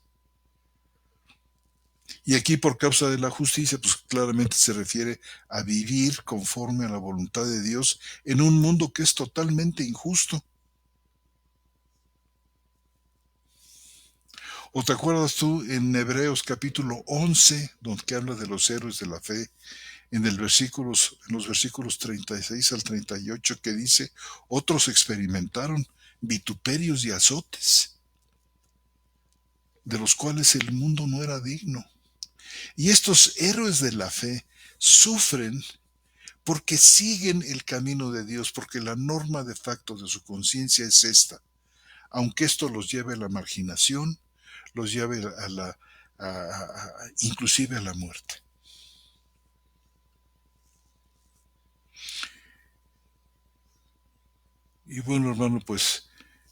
Y aquí, por causa de la justicia, pues claramente se refiere a vivir conforme a la voluntad de Dios en un mundo que es totalmente injusto. ¿O te acuerdas tú en Hebreos capítulo 11, donde habla de los héroes de la fe, en los versículos 36 al 38, que dice: otros experimentaron vituperios y azotes, de los cuales el mundo no era digno? Y estos héroes de la fe sufren porque siguen el camino de Dios, porque la norma de facto de su conciencia es esta, aunque esto los lleve a la marginación, los lleve a la, inclusive a la muerte. Y bueno, hermano, pues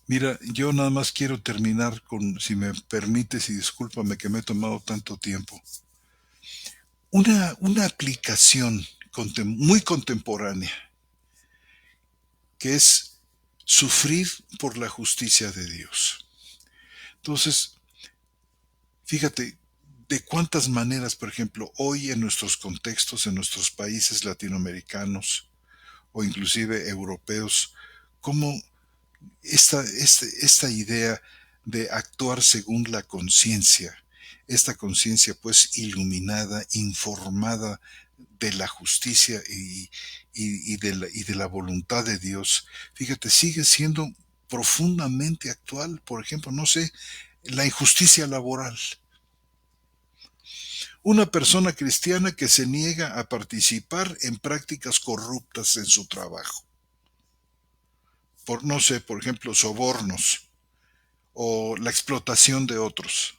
mira, yo nada más quiero terminar con, si me permites, y discúlpame que me he tomado tanto tiempo, una aplicación muy contemporánea, que es sufrir por la justicia de Dios. Entonces, fíjate, de cuántas maneras, por ejemplo, hoy en nuestros contextos, en nuestros países latinoamericanos o inclusive europeos, cómo esta idea de actuar según la conciencia, esta conciencia pues iluminada, informada de la justicia y de la voluntad de Dios, fíjate, sigue siendo profundamente actual. Por ejemplo, no sé, la injusticia laboral. Una persona cristiana que se niega a participar en prácticas corruptas en su trabajo. Por, no sé, por ejemplo, sobornos o la explotación de otros.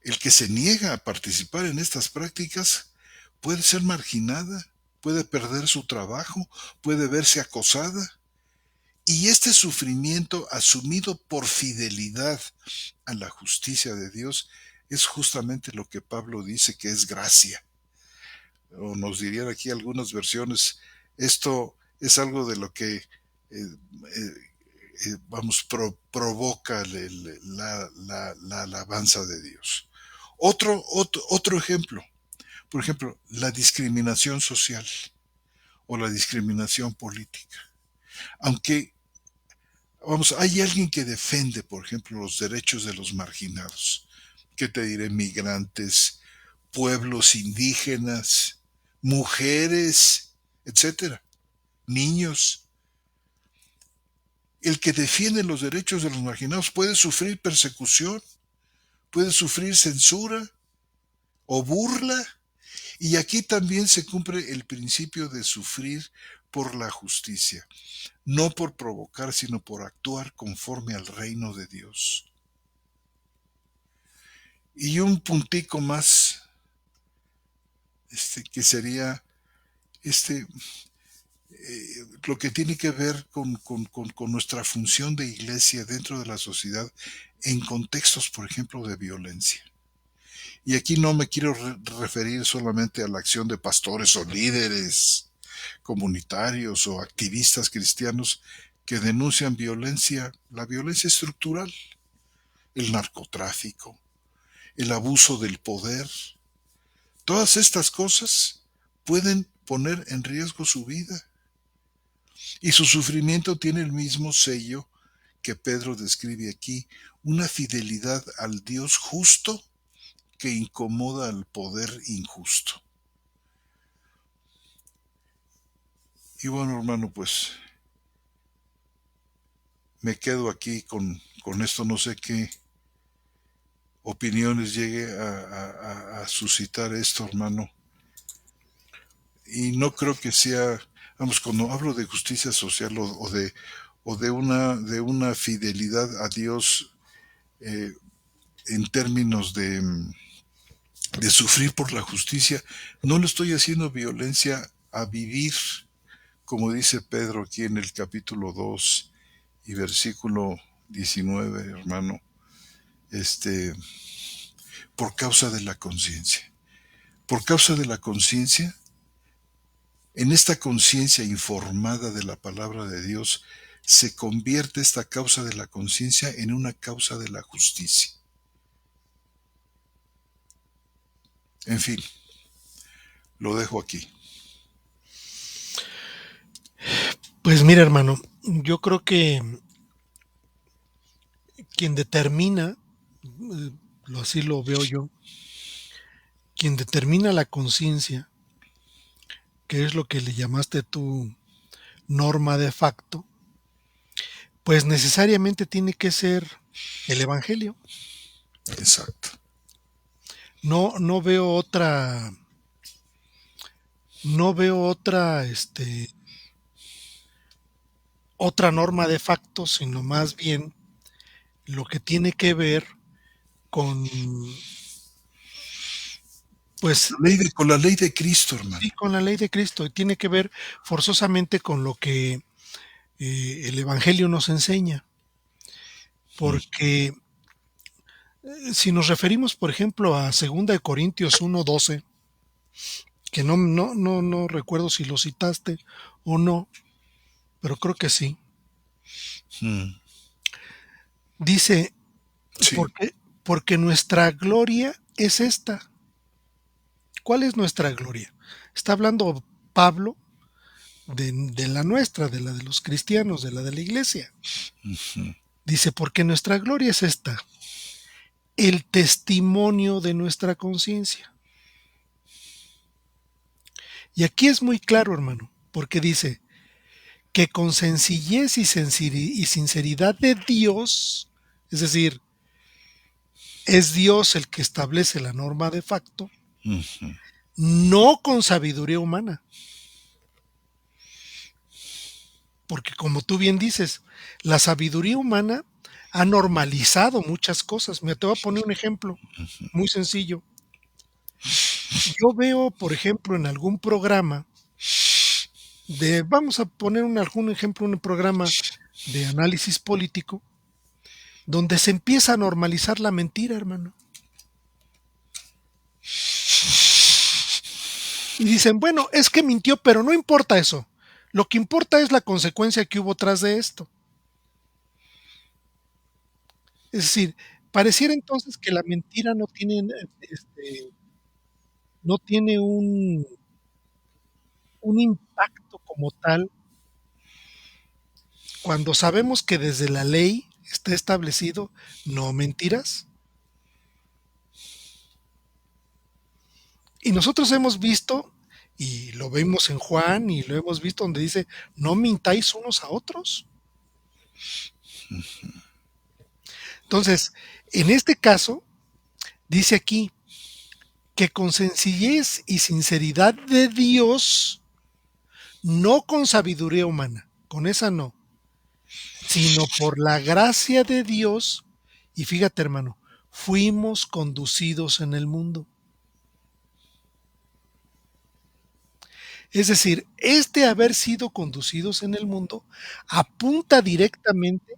El que se niega a participar en estas prácticas puede ser marginada, puede perder su trabajo, puede verse acosada. Y este sufrimiento asumido por fidelidad a la justicia de Dios es justamente lo que Pablo dice que es gracia. O nos dirían aquí algunas versiones, esto es algo de lo que provoca la alabanza de Dios. Otro ejemplo, por ejemplo, la discriminación social o la discriminación política. Aunque, vamos, hay alguien que defiende, por ejemplo, los derechos de los marginados. ¿Qué te diré? Migrantes, pueblos indígenas, mujeres, etcétera, niños. El que defiende los derechos de los marginados puede sufrir persecución, puede sufrir censura o burla. Y aquí también se cumple el principio de sufrir por la justicia, no por provocar, sino por actuar conforme al reino de Dios. Y un puntico más, que sería este, lo que tiene que ver con nuestra función de iglesia dentro de la sociedad en contextos, por ejemplo, de violencia. Y aquí no me quiero referir solamente a la acción de pastores o líderes comunitarios o activistas cristianos que denuncian violencia, la violencia estructural, el narcotráfico, el abuso del poder. Todas estas cosas pueden poner en riesgo su vida. Y su sufrimiento tiene el mismo sello que Pedro describe aquí, una fidelidad al Dios justo que incomoda al poder injusto. Y bueno, hermano, pues me quedo aquí con esto, no sé qué opiniones llegue a suscitar esto, hermano. Y no creo que sea, vamos, cuando hablo de justicia social de una fidelidad a Dios en términos de sufrir por la justicia, no le estoy haciendo violencia a vivir, como dice Pedro aquí en el capítulo 2 y versículo 19, hermano, por causa de la conciencia. Por causa de la conciencia, en esta conciencia informada de la palabra de Dios, se convierte esta causa de la conciencia en una causa de la justicia. En fin, lo dejo aquí.
Pues mira, hermano, yo creo que quien determina, así lo veo yo, quien determina la conciencia, que es lo que le llamaste tú norma de facto, pues necesariamente tiene que ser el Evangelio.
Exacto.
No veo no veo otra norma de facto, sino más bien lo que tiene que ver con, pues,
Con la ley de Cristo,
sí,
hermano.
con la ley de Cristo, y tiene que ver forzosamente con lo que el Evangelio nos enseña,
Mm,
porque si nos referimos, por ejemplo, a 2 Corintios 1:12, que no recuerdo si lo citaste o no, pero creo que sí.
mm.
Dice,
Sí,
porque nuestra gloria es esta. ¿Cuál es nuestra gloria? Está hablando Pablo de la nuestra, de la de los cristianos, de la iglesia.
ujú.
Dice, porque nuestra gloria es esta, el testimonio de nuestra conciencia. Y aquí es muy claro, hermano, porque dice que con sencillez y sinceridad de Dios, es decir, es Dios el que establece la norma de facto,
Ujú.
no con sabiduría humana. Porque como tú bien dices, la sabiduría humana ha normalizado muchas cosas. Mira, te voy a poner un ejemplo muy sencillo. Yo veo, por ejemplo, en algún programa vamos a poner algún ejemplo, un programa de análisis político, donde se empieza a normalizar la mentira, hermano. Y dicen, bueno, es que mintió, pero no importa eso. Lo que importa es la consecuencia que hubo tras de esto. Es decir, pareciera entonces que la mentira no tiene un impacto como tal cuando sabemos que desde la ley está establecido no mentirás. Y nosotros hemos visto, y lo vemos en Juan, y lo hemos visto donde dice, no mintáis unos a otros. Entonces, en este caso, dice aquí que con sencillez y sinceridad de Dios, no con sabiduría humana, con esa no, sino por la gracia de Dios, y fíjate hermano, fuimos conducidos en el mundo. Es decir, haber sido conducidos en el mundo apunta directamente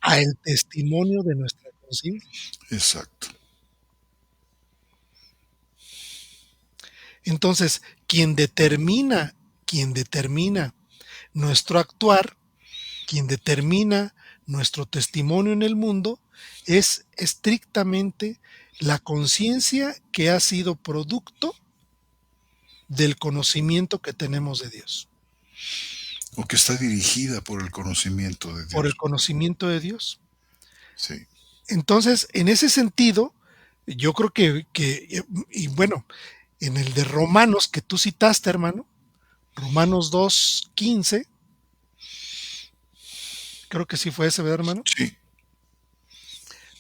a el testimonio de nuestra conciencia.
Exacto.
Entonces, quien determina nuestro actuar, quien determina nuestro testimonio en el mundo, es estrictamente la conciencia que ha sido producto del conocimiento que tenemos de Dios,
O que está dirigida por el conocimiento de
por el
Dios.
conocimiento de Dios.
Sí,
Entonces, en ese sentido, yo creo y bueno, en el de Romanos que tú citaste, hermano, Romanos 2:15, creo que sí fue ese, ¿verdad, hermano?
sí,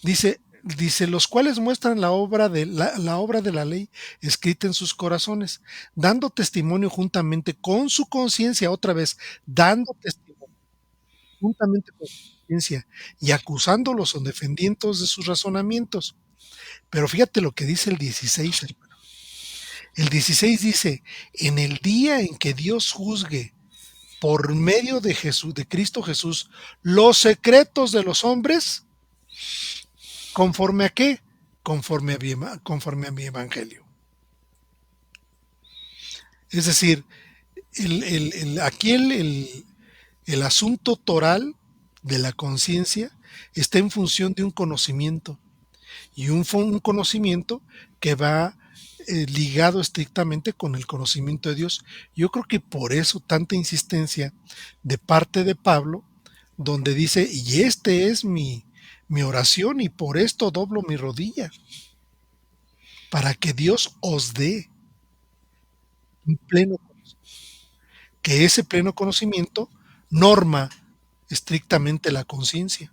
Dice, los cuales muestran la obra de la ley escrita en sus corazones, dando testimonio juntamente con su conciencia, otra vez, dando testimonio juntamente con su conciencia y acusándolos o defendientes de sus razonamientos. Pero fíjate lo que dice el 16, hermano. El 16 dice, en el día en que Dios juzgue por medio de Jesús, de Cristo Jesús, los secretos de los hombres, ¿conforme a qué? Conforme a mi evangelio. Es decir, aquí el asunto toral de la conciencia está en función de un conocimiento y un conocimiento que va ligado estrictamente con el conocimiento de Dios. Yo creo que por eso tanta insistencia de parte de Pablo, donde dice, y este es mi oración y por esto doblo mi rodilla, para que Dios os dé un pleno conocimiento, que ese pleno conocimiento norma estrictamente la conciencia.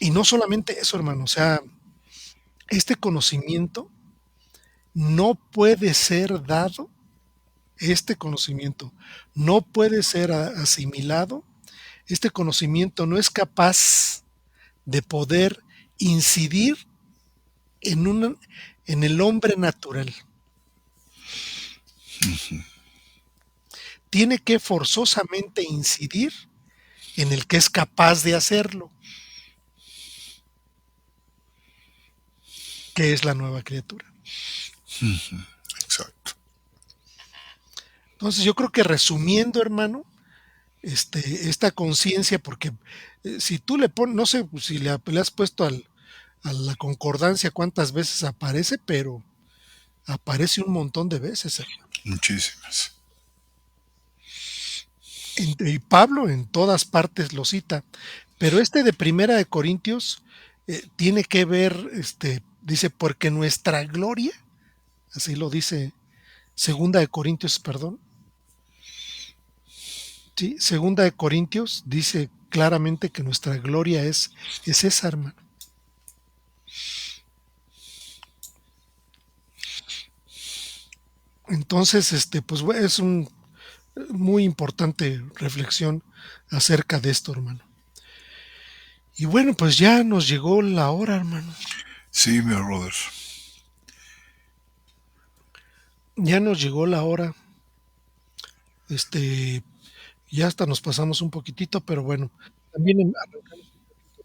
Y no solamente eso, hermano, o sea, este conocimiento no puede ser dado, este conocimiento no puede ser asimilado, este conocimiento no es capaz de poder incidir en, en el hombre natural. Tiene que forzosamente incidir en el que es capaz de hacerlo, que es la nueva criatura.
Exacto.
Entonces yo creo que resumiendo, hermano, esta conciencia, porque si tú le pones, no sé si le has puesto a la concordancia cuántas veces aparece, pero aparece un montón de veces, hermano.
Muchísimas.
Y Pablo en todas partes lo cita, pero de Primera de Corintios tiene que ver, dice, porque nuestra gloria, así lo dice Segunda de Corintios, perdón, sí, Segunda de Corintios dice claramente que nuestra gloria es esa, hermano. Entonces, pues es un muy importante reflexión acerca de esto, hermano. Y bueno, pues ya nos llegó la hora, hermano.
Sí, mi brother.
Ya nos llegó la hora. Ya hasta nos pasamos un poquitito, pero bueno, también arrancamos un poquito.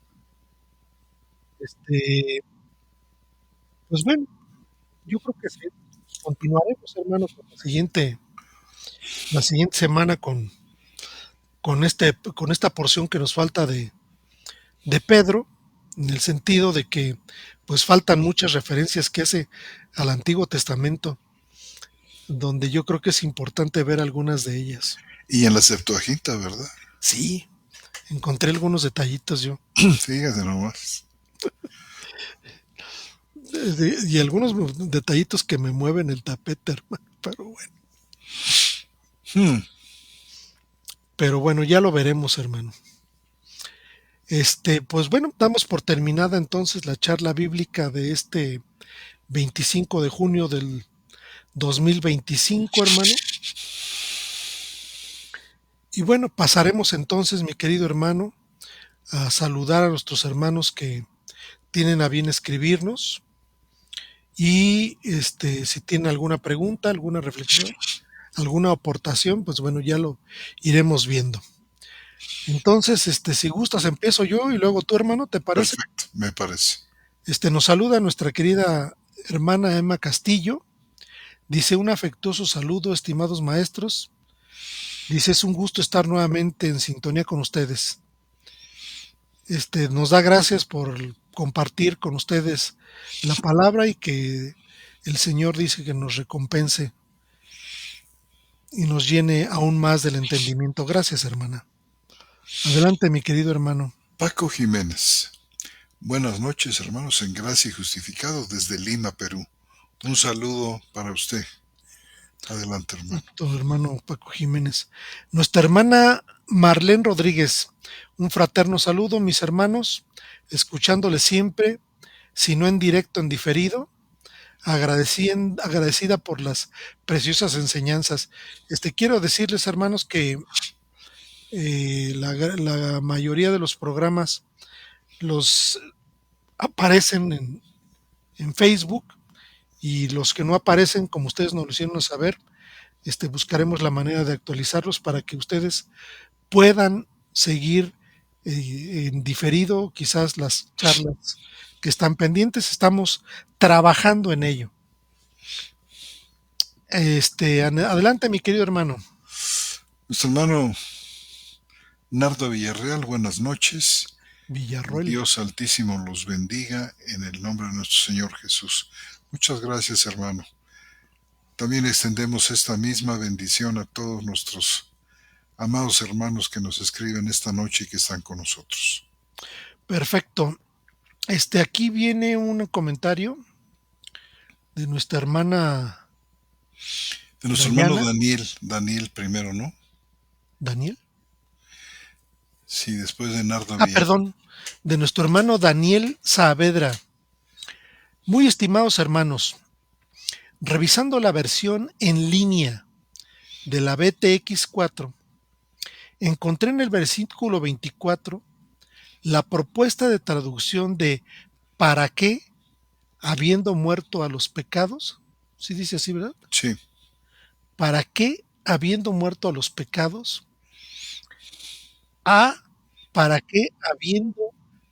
Pues bueno, yo creo que sí. Continuaremos, hermano, con la siguiente semana con esta porción que nos falta de Pedro, en el sentido de que pues faltan muchas referencias que hace al Antiguo Testamento, donde yo creo que es importante ver algunas de ellas.
Y en la Septuaginta, ¿verdad?
Sí, encontré algunos detallitos yo.
Fíjate nomás.
Y algunos detallitos que me mueven el tapete, hermano, pero bueno.
Hmm.
Pero bueno, ya lo veremos, hermano. Pues bueno, damos por terminada entonces la charla bíblica de este 25 de junio del 2025, hermano. Y bueno, pasaremos entonces, mi querido hermano, a saludar a nuestros hermanos que tienen a bien escribirnos. Y si tienen alguna pregunta, alguna reflexión, alguna aportación, pues bueno, ya lo iremos viendo. Entonces, si gustas, empiezo yo y luego tu hermano, ¿te parece?
Perfecto, me parece.
Nos saluda nuestra querida hermana Emma Castillo. Dice un afectuoso saludo, estimados maestros. Dice, es un gusto estar nuevamente en sintonía con ustedes. Nos da gracias por compartir con ustedes la palabra y que el Señor dice que nos recompense y nos llene aún más del entendimiento. Gracias, hermana. Adelante, mi querido hermano.
Paco Jiménez. Buenas noches, hermanos, en gracia y justificado desde Lima, Perú. Un saludo para usted. Adelante, hermano.
Nuestro hermano Paco Jiménez. Nuestra hermana Marlene Rodríguez. Un fraterno saludo, mis hermanos, escuchándole siempre, si no en directo, en diferido, agradecida por las preciosas enseñanzas. Quiero decirles, hermanos, que la mayoría de los programas los aparecen en Facebook y los que no aparecen, como ustedes nos lo hicieron saber, buscaremos la manera de actualizarlos para que ustedes puedan seguir en diferido quizás las charlas que están pendientes. Estamos trabajando en ello. Adelante, mi querido hermano.
Nuestro hermano Nardo Villarreal, buenas noches.
Villarroel.
Dios Altísimo los bendiga en el nombre de nuestro Señor Jesús. Muchas gracias, hermano. También extendemos esta misma bendición a todos nuestros amados hermanos que nos escriben esta noche y que están con nosotros.
Perfecto. Aquí viene un comentario de nuestra hermana.
De nuestro
Dayana.
hermano Daniel primero, ¿no?
¿Daniel?
Sí, después de Nardo
Villarreal. Perdón, de nuestro hermano Daniel Saavedra. Muy estimados hermanos, Revisando la versión en línea de la BTX4, encontré en el versículo 24 la propuesta de traducción de ¿para qué habiendo muerto a los pecados? Sí dice así, ¿verdad?
Sí.
¿Para qué habiendo muerto a los pecados? A, ¿para qué habiendo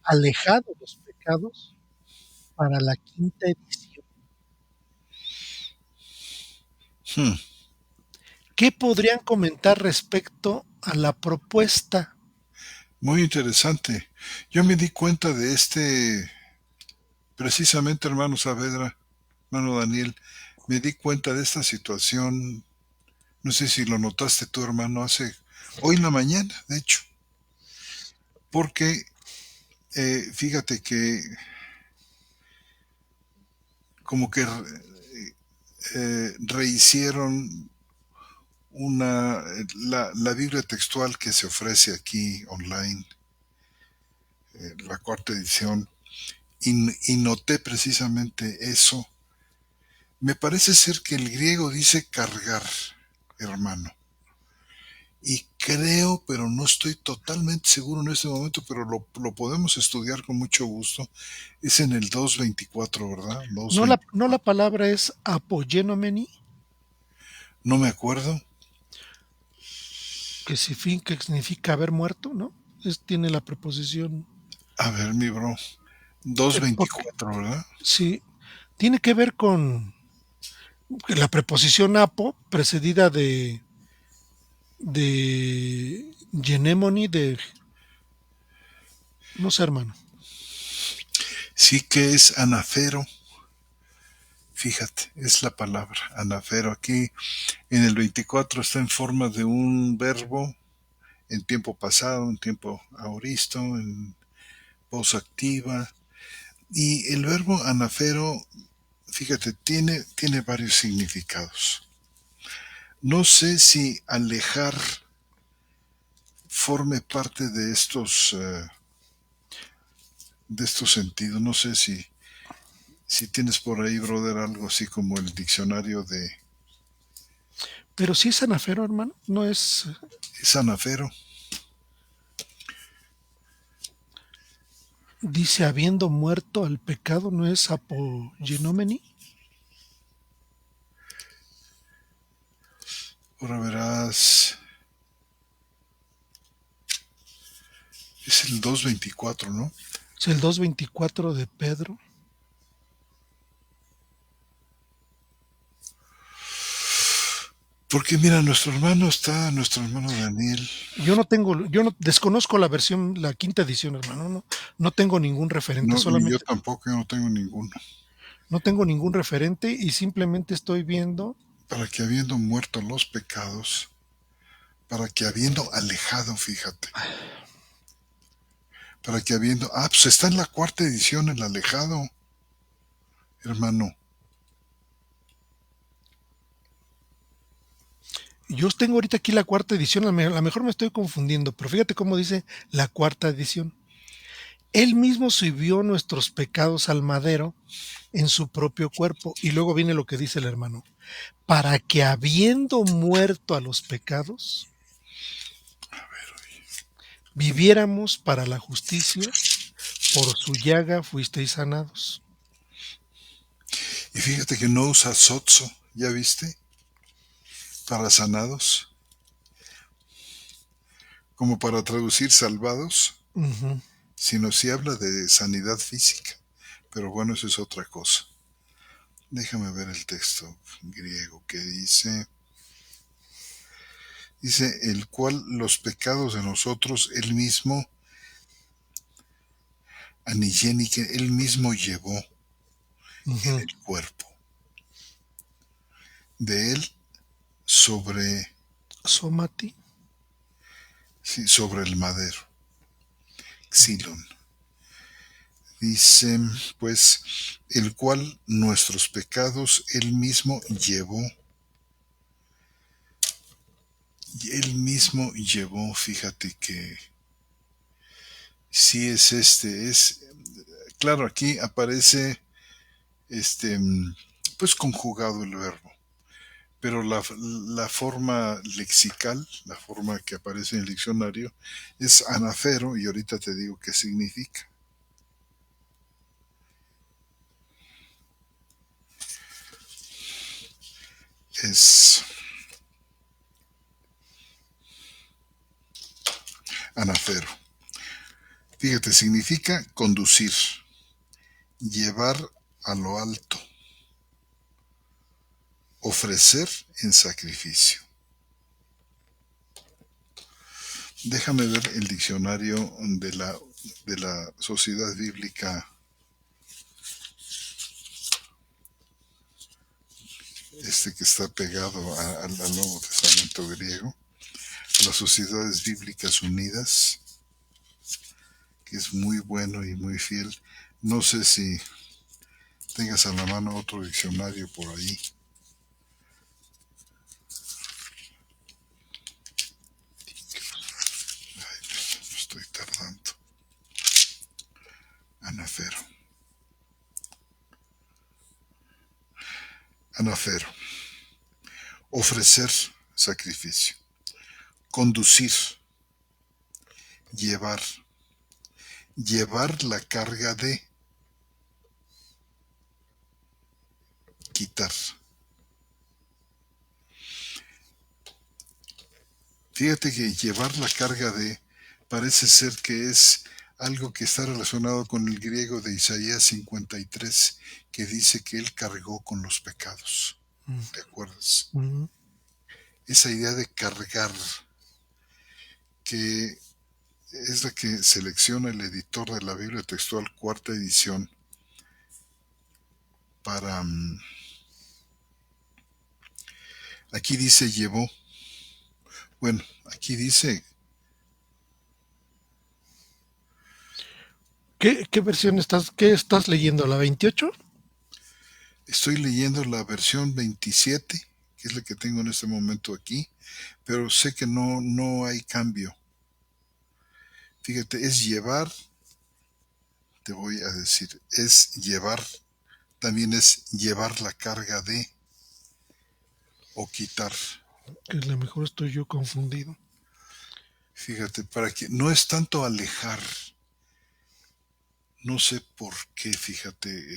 alejado los pecados? Para la quinta edición.
Hmm.
¿Qué podrían comentar respecto a la propuesta?
Muy interesante. Yo me di cuenta de precisamente, hermano Saavedra, hermano Daniel, me di cuenta de esta situación. No sé si lo notaste tú, hermano, hoy en la mañana, de hecho, porque fíjate que como que rehicieron la Biblia textual que se ofrece aquí online, la cuarta edición, y noté precisamente eso. Me parece ser que el griego dice cargar, hermano. Y creo, pero no estoy totalmente seguro en este momento, pero lo podemos estudiar con mucho gusto. Es en el 224, ¿verdad?
No la
224.
palabra es apoyenomeni,
No me acuerdo.
que significa haber muerto, ¿no? Tiene la preposición.
A ver, mi bro.
Porque
224, ¿verdad?
sí, tiene que ver con la preposición apo precedida de genemoni, no sé, hermano.
Sí que es anafero. Fíjate, es la palabra anafero. Aquí en el 24 está en forma de un verbo en tiempo pasado, en tiempo aoristo, en voz activa. Y el verbo anafero, fíjate, tiene varios significados. No sé si alejar forme parte de estos sentidos. No sé si tienes por ahí, brother, algo así como el diccionario de
Pero sí es anafero, hermano. No es,
sanafero.
dice, habiendo muerto al pecado, no es apogenomeni.
Ahora verás, es el 224, ¿no?
Es el 224 de Pedro.
Porque mira, nuestro hermano Daniel.
Yo no desconozco la versión, la quinta edición, hermano. No, no tengo ningún referente,
No, ni yo
solamente
tampoco, yo no tengo ninguno.
no tengo ningún referente y simplemente estoy viendo.
Para que habiendo muerto los pecados, para que habiendo alejado, fíjate, para que habiendo, pues está en la cuarta edición el alejado, hermano.
Yo tengo ahorita aquí la cuarta edición, a lo mejor me estoy confundiendo, pero fíjate cómo dice la cuarta edición. Él mismo subió nuestros pecados al madero en su propio cuerpo. Y luego viene lo que dice el hermano. Para que habiendo muerto a los pecados, viviéramos para la justicia, por su llaga fuisteis sanados.
Y fíjate que no usa sotso, ¿ya viste? Para sanados, como para traducir salvados,
Ujú.
sino si habla de sanidad física. Pero bueno, eso es otra cosa. Déjame ver el texto griego que dice. Dice, el cual los pecados de nosotros, él mismo, anigénique, él mismo llevó en
Ujú.
el cuerpo. De él sobre,
Somati.
sí, sobre el madero. Xilon. Dice, pues, el cual nuestros pecados él mismo llevó. Y él mismo llevó, fíjate que sí es claro, aquí aparece este, pues conjugado el verbo. Pero la forma lexical, la forma que aparece en el diccionario, es anafero, y ahorita te digo qué significa. Es anafero. Fíjate, significa conducir, llevar a lo alto, ofrecer en sacrificio. Déjame ver el diccionario de la Sociedad Bíblica, que está pegado al Nuevo Testamento griego, a las Sociedades Bíblicas Unidas, que es muy bueno y muy fiel. No sé si tengas a la mano otro diccionario por ahí. Ay, me estoy tardando. Anafero. Anafero. Ofrecer sacrificio. Conducir. Llevar. Llevar la carga de. Quitar. Fíjate que llevar la carga de parece ser que es algo que está relacionado con el griego de Isaías 53, que dice que él cargó con los pecados. ¿Te acuerdas? Esa idea de cargar, que es la que selecciona el editor de la Biblia Textual, cuarta edición, para... Aquí dice llevó. Bueno, aquí dice...
¿Qué versión estás leyendo? ¿La 28?
Estoy leyendo la versión 27, que es la que tengo en este momento aquí, pero sé que no hay cambio. Fíjate, es llevar, te voy a decir, es llevar, también es llevar la carga de, o quitar.
Que a lo mejor estoy yo confundido.
Fíjate, para que no es tanto alejar, no sé por qué, fíjate,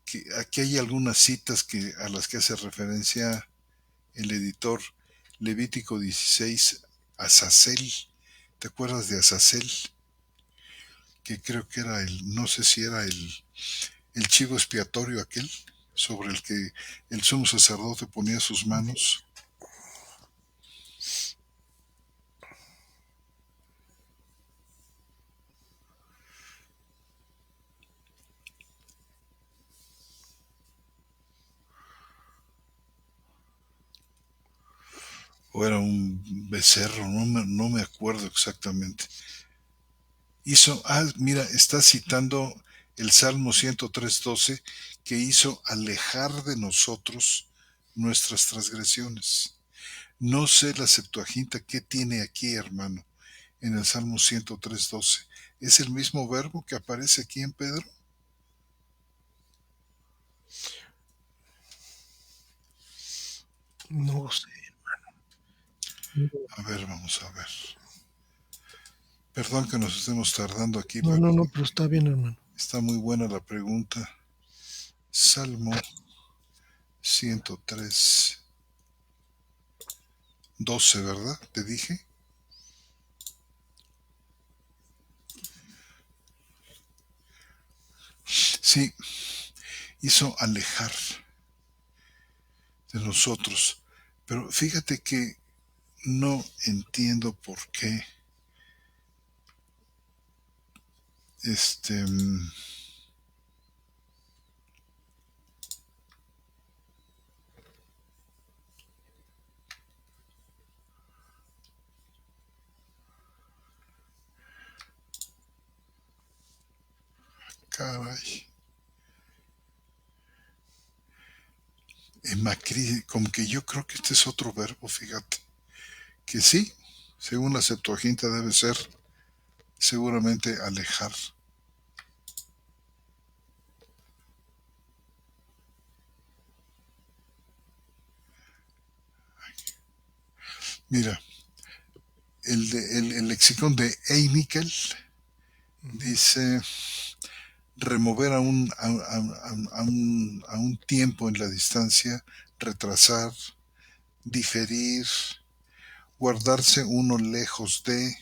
que aquí hay algunas citas a las que hace referencia el editor. Levítico 16, Azazel. ¿Te acuerdas de Azazel? Que creo que era no sé si era el chivo expiatorio aquel, sobre el que el sumo sacerdote ponía sus manos. O era un becerro, no me acuerdo exactamente. Mira, está citando el Salmo 103:12, que hizo alejar de nosotros nuestras transgresiones. No sé la Septuaginta qué tiene aquí, hermano, en el Salmo 103:12. ¿Es el mismo verbo que aparece aquí en Pedro?
No sé.
A ver, vamos a ver. Perdón que nos estemos tardando aquí,
No,
pero
no, no, pero está bien, hermano.
está muy buena la pregunta. Salmo 103:12, ¿verdad? ¿Te dije? Sí, hizo alejar de nosotros. Pero fíjate que no entiendo por qué. Este, caray. Como que yo creo que este es otro verbo, fíjate. Que sí, según la Septuaginta debe ser seguramente alejar. Mira, el lexicón de Einikel
Ujú.
dice remover a un tiempo en la distancia, retrasar, diferir, guardarse uno lejos de,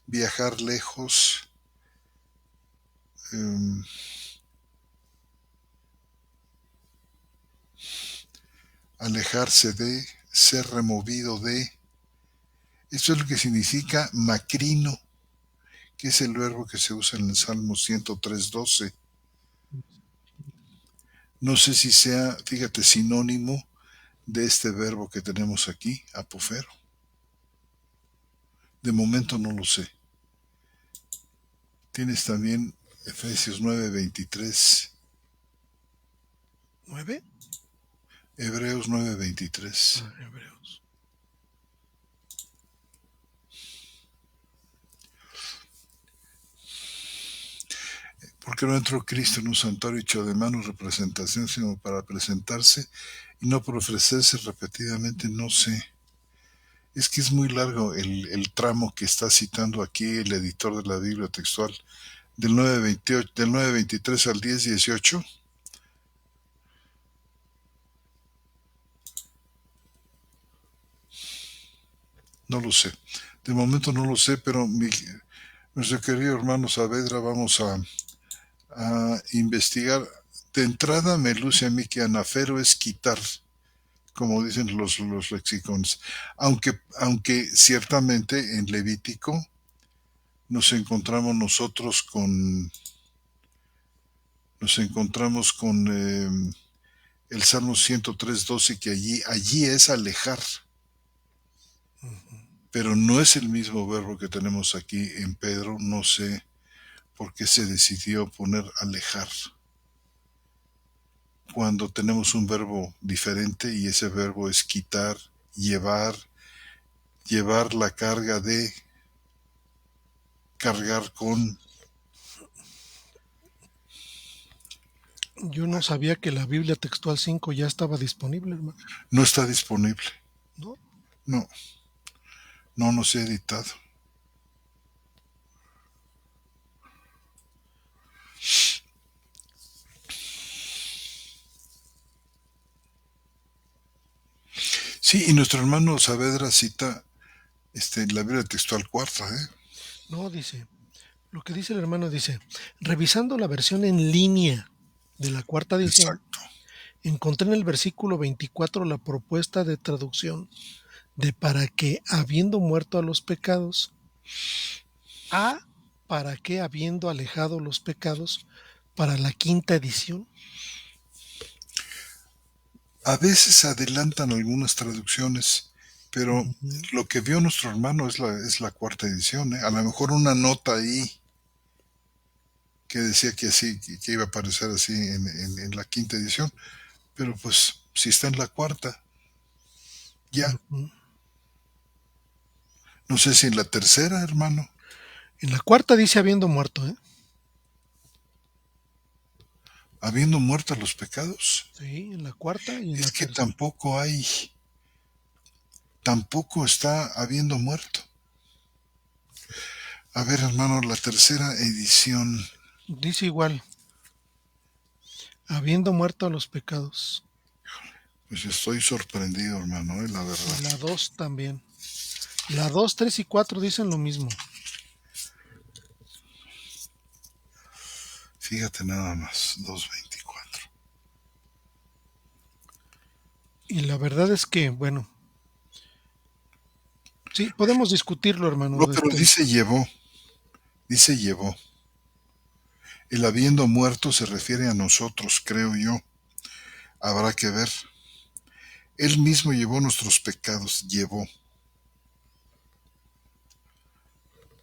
viajar lejos, em, alejarse de, ser removido de. Esto es lo que significa macrino, que es el verbo que se usa en el Salmo 103:12. No sé si sea, fíjate, sinónimo de este verbo que tenemos aquí, apofero. De momento no lo sé. Tienes también Efesios 9:23,
¿9?
Hebreos 9:23.
Ah, Hebreos.
Porque no entró Cristo en un santuario hecho de manos representación, sino para presentarse y no por ofrecerse repetidamente, no sé. Es que es muy largo el tramo que está citando aquí el editor de la Biblia textual, del 9:28, del 9:23 al 10:18. No lo sé. De momento no lo sé, pero nuestro querido hermano Saavedra vamos a investigar. De entrada me luce a mí que anafero es quitar, como dicen los lexicones. Aunque ciertamente en Levítico nos encontramos nosotros con, nos encontramos con el Salmo 103:12, que allí es alejar,
Ujú.
pero no es el mismo verbo que tenemos aquí en Pedro. No sé por qué se decidió poner alejar cuando tenemos un verbo diferente, y ese verbo es quitar, llevar, llevar la carga de, cargar con.
Yo no sabía que la Biblia Textual 5 ya estaba disponible, hermano.
No está disponible.
¿No?
No, no se ha editado. Sí, y nuestro hermano Saavedra cita la Biblia textual cuarta, ¿eh?
No, dice. Lo que dice el hermano dice, revisando la versión en línea de la cuarta edición,
Exacto.
encontré en el versículo 24 la propuesta de traducción de para que, habiendo muerto a los pecados, a para que, habiendo alejado los pecados, para la quinta edición.
A veces adelantan algunas traducciones, pero
Ujú.
lo que vio nuestro hermano es la cuarta edición, ¿eh? A lo mejor una nota ahí que decía que así, que iba a aparecer así en la quinta edición, pero pues si está en la cuarta, ya.
Ujú.
No sé si en la tercera, hermano,
En la cuarta dice habiendo muerto, ¿eh?
habiendo muerto los pecados.
Sí, en la cuarta y en la
Es que
tercera.
tampoco está habiendo muerto. A ver, hermano, la tercera edición.
Dice igual, habiendo muerto a los pecados.
Pues estoy sorprendido, hermano, la
Y
verdad.
la 2 también. La 2, 3 y 4 dicen lo mismo.
Fíjate nada más, 2:24.
Y la verdad es que, bueno, sí, podemos discutirlo,
No,
hermano.
pero dice llevó. El habiendo muerto se refiere a nosotros, creo yo. Habrá que ver. Él mismo llevó nuestros pecados, llevó.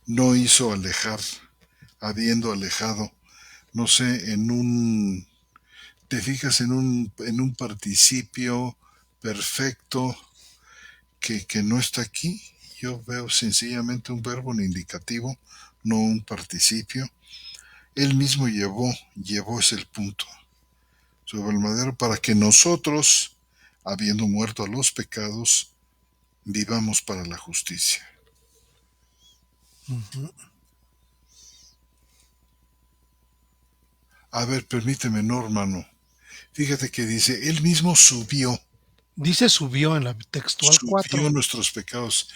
No hizo alejar, habiendo alejado. No sé, te fijas en un participio perfecto que no está aquí. Yo veo sencillamente un verbo en indicativo, no un participio. Él mismo llevó es el punto, sobre el madero para que nosotros, habiendo muerto a los pecados, vivamos para la justicia.
Ujú.
A ver, permíteme, no, hermano. Fíjate que dice, Él mismo
Dice subió en la textual 4,
subió nuestros pecados,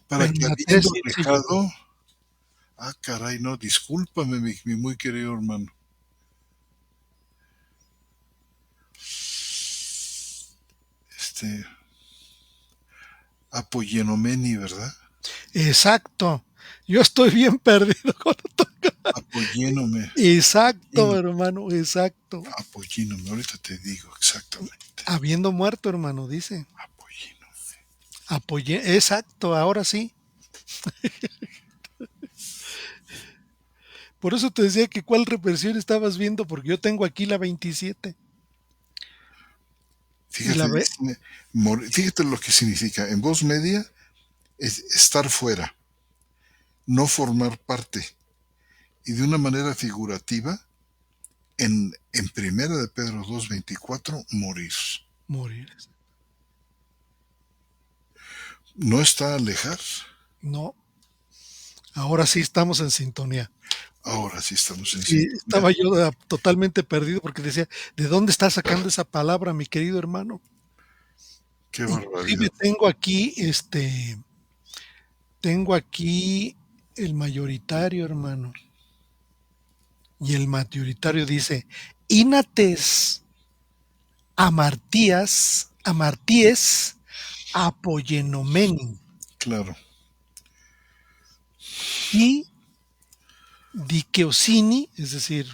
para
pero
que
en la 3
habiendo
sí dice llegó.
dejado, caray, no, discúlpame, mi muy querido hermano. Este, apoyenomeni, ¿verdad?
Exacto. Yo estoy bien perdido con
Apoyénome,
exacto, hermano, exacto.
apoyénome, ahorita te digo exactamente.
Habiendo muerto, hermano, dice.
Apoyénome.
Apoyé, exacto, ahora sí. Por eso te decía que cuál reversión estabas viendo, porque yo tengo aquí la 27 y
Fíjate,
la ve.
fíjate lo que significa. En voz media es estar fuera, no formar parte. Y de una manera figurativa, en primera de Pedro 2:24, morir.
Morir.
No está alejar.
No, ahora sí estamos en sintonía.
Ahora sí estamos en
Sí,
sintonía.
estaba yo totalmente perdido porque decía, ¿de dónde está sacando esa palabra, mi querido hermano?
Qué barbaridad.
Inclusive tengo aquí el mayoritario, hermano, y el mayoritario dice, Inates amartíes apoyenomeni
Claro.
y dikeosini, es decir,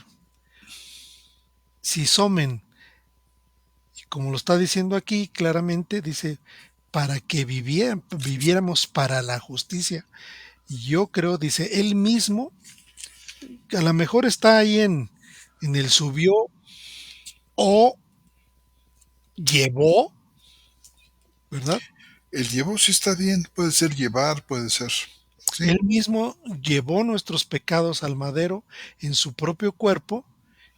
si somen, y como lo está diciendo aquí claramente, dice, para que viviéramos para la justicia. Y yo creo, dice, él mismo, que a lo mejor está ahí en el subió o llevó, ¿verdad?
El llevó sí está bien, puede ser llevar, puede ser. Sí,
Él mismo llevó nuestros pecados al madero en su propio cuerpo.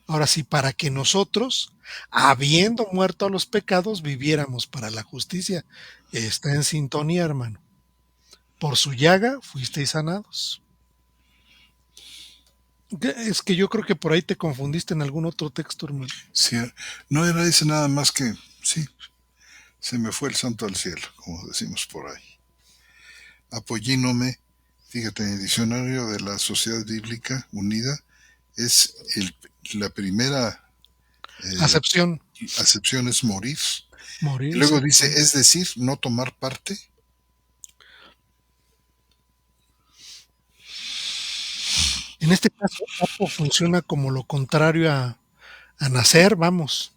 Ahora sí, para que nosotros, habiendo muerto a los pecados, viviéramos para la justicia. Está en sintonía, hermano. Por su llaga fuisteis sanados. Es que yo creo que por ahí te confundiste en algún otro texto, hermano.
sí. No era ese nada más que, sí, se me fue el santo al cielo, como decimos por ahí. Apoyínome, fíjate, en el diccionario de la Sociedad Bíblica Unida, es la primera
Acepción,
acepción es morir.
morir,
Y luego dice,
exactamente.
es decir, no tomar parte.
En este caso, apo funciona como lo contrario a nacer, vamos,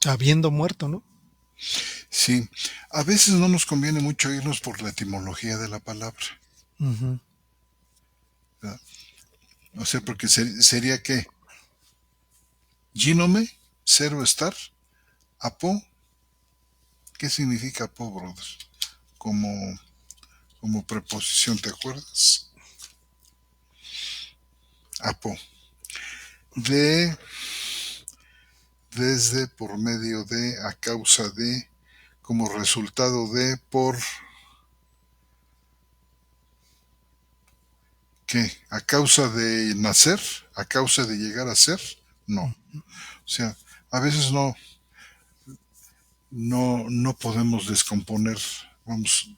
habiendo muerto, ¿no?
Sí, a veces no nos conviene mucho irnos por la etimología de la palabra,
Ujú.
¿verdad? O sea, porque sería que gínome, cero estar, apo, ¿qué significa apo, brother? Como, como preposición, ¿te acuerdas? Apo, de, desde, por medio de, a causa de, como resultado de, por, ¿qué? A causa de nacer, a causa de llegar a ser, no. O sea, a veces no podemos descomponer, vamos,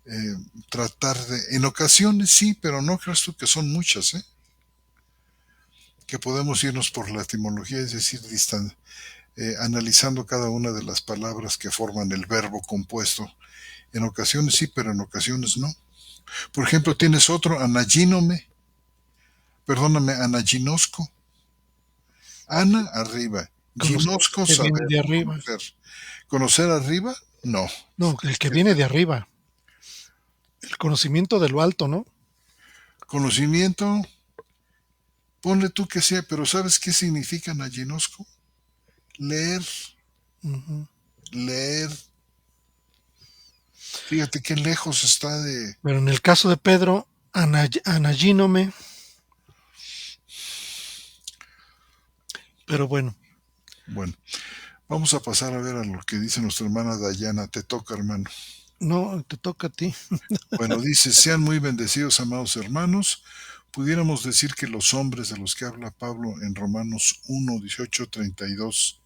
eh, tratar de, en ocasiones sí, pero no creas tú que son muchas, ¿eh? Que podemos irnos por la etimología, es decir, analizando cada una de las palabras que forman el verbo compuesto. En ocasiones sí, pero en ocasiones no. Por ejemplo, tienes otro, anagínome, perdóname, anaginosco. Ana, arriba.
Conocer
Ginosco,
que viene
saber,
de arriba.
conocer. ¿Conocer arriba? No.
No, el que viene de arriba. El conocimiento de lo alto, ¿no?
Conocimiento, ponle tú que sea, pero ¿sabes qué significa anaginosco? Leer,
Ujú.
leer. Fíjate qué lejos está de...
Pero en el caso de Pedro, anagínome, pero bueno,
Bueno, Vamos a pasar a ver a lo que dice nuestra hermana Dayana. Te toca, hermano.
No, te toca a ti.
Bueno, dice, sean muy bendecidos, amados hermanos. Pudiéramos decir que los hombres de los que habla Pablo en Romanos 1, 18, 32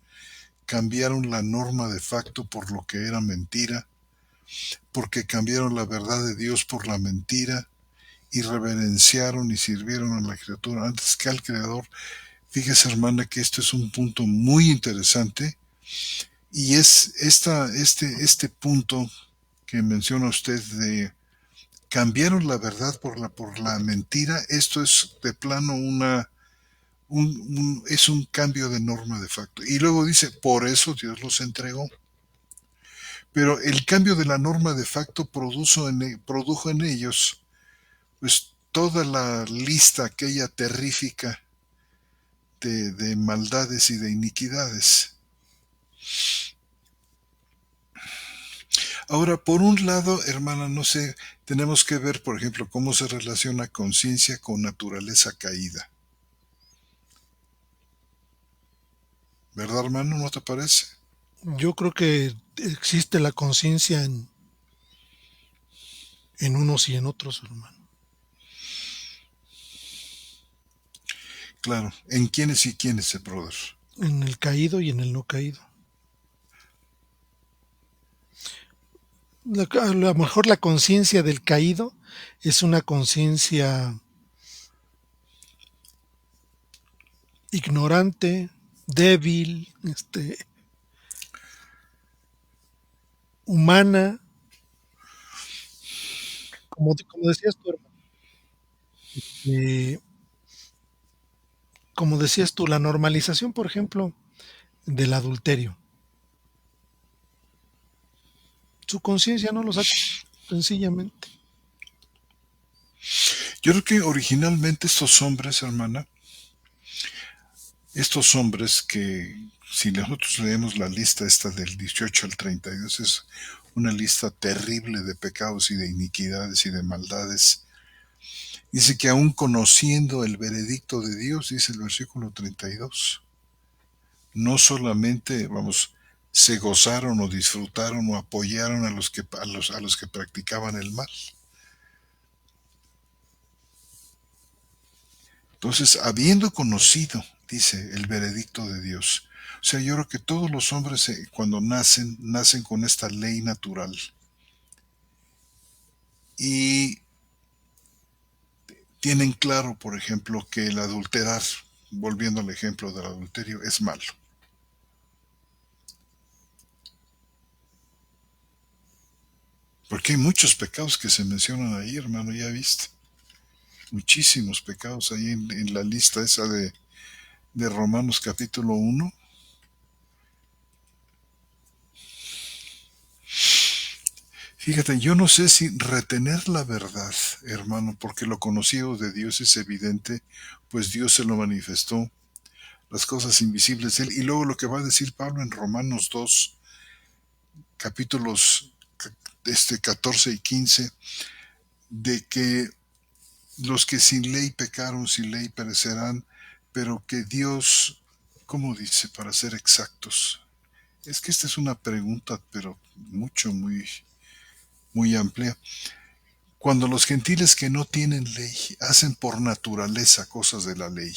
cambiaron la norma de facto por lo que era mentira, porque cambiaron la verdad de Dios por la mentira y reverenciaron y sirvieron a la criatura antes que al Creador. Fíjese, hermana, que esto es un punto muy interesante y es este punto que menciona usted de cambiaron la verdad por la mentira. Esto es de plano es un cambio de norma de facto. Y luego dice, por eso Dios los entregó. Pero el cambio de la norma de facto produjo en ellos pues toda la lista aquella terrífica de maldades y de iniquidades. Ahora, por un lado, hermana, no sé, tenemos que ver, por ejemplo, cómo se relaciona conciencia con naturaleza caída. ¿Verdad, hermano? ¿No te parece?
Yo creo que existe la conciencia en unos y en otros, hermano.
Claro. ¿En quiénes y quiénes, brother?
En el caído y en el no caído. A lo mejor la conciencia del caído es una conciencia ignorante, débil, humana, como decías tú, hermano, eh, como decías tú, la normalización, por ejemplo, del adulterio. Su conciencia no lo saca, sencillamente.
Yo creo que originalmente estos hombres, hermana, estos hombres que, si nosotros leemos la lista esta del 18 al 32, es una lista terrible de pecados y de iniquidades y de maldades. Dice que aún conociendo el veredicto de Dios, dice el versículo 32, no solamente, vamos, se gozaron o disfrutaron o apoyaron a los que practicaban el mal. Entonces, habiendo conocido, dice, el veredicto de Dios. O sea, yo creo que todos los hombres cuando nacen con esta ley natural. Y tienen claro, por ejemplo, que el adulterar, volviendo al ejemplo del adulterio, es malo. Porque hay muchos pecados que se mencionan ahí, hermano, ya viste. Muchísimos pecados ahí en la lista esa de Romanos capítulo 1. Fíjate, yo no sé si retener la verdad, hermano, porque lo conocido de Dios es evidente, pues Dios se lo manifestó, las cosas invisibles de él. Y luego lo que va a decir Pablo en Romanos 2, capítulos 14 y 15, de que los que sin ley pecaron, sin ley perecerán, pero que Dios, ¿cómo dice? Para ser exactos. Es que esta es una pregunta, pero muy amplia. Cuando los gentiles que no tienen ley hacen por naturaleza cosas de la ley,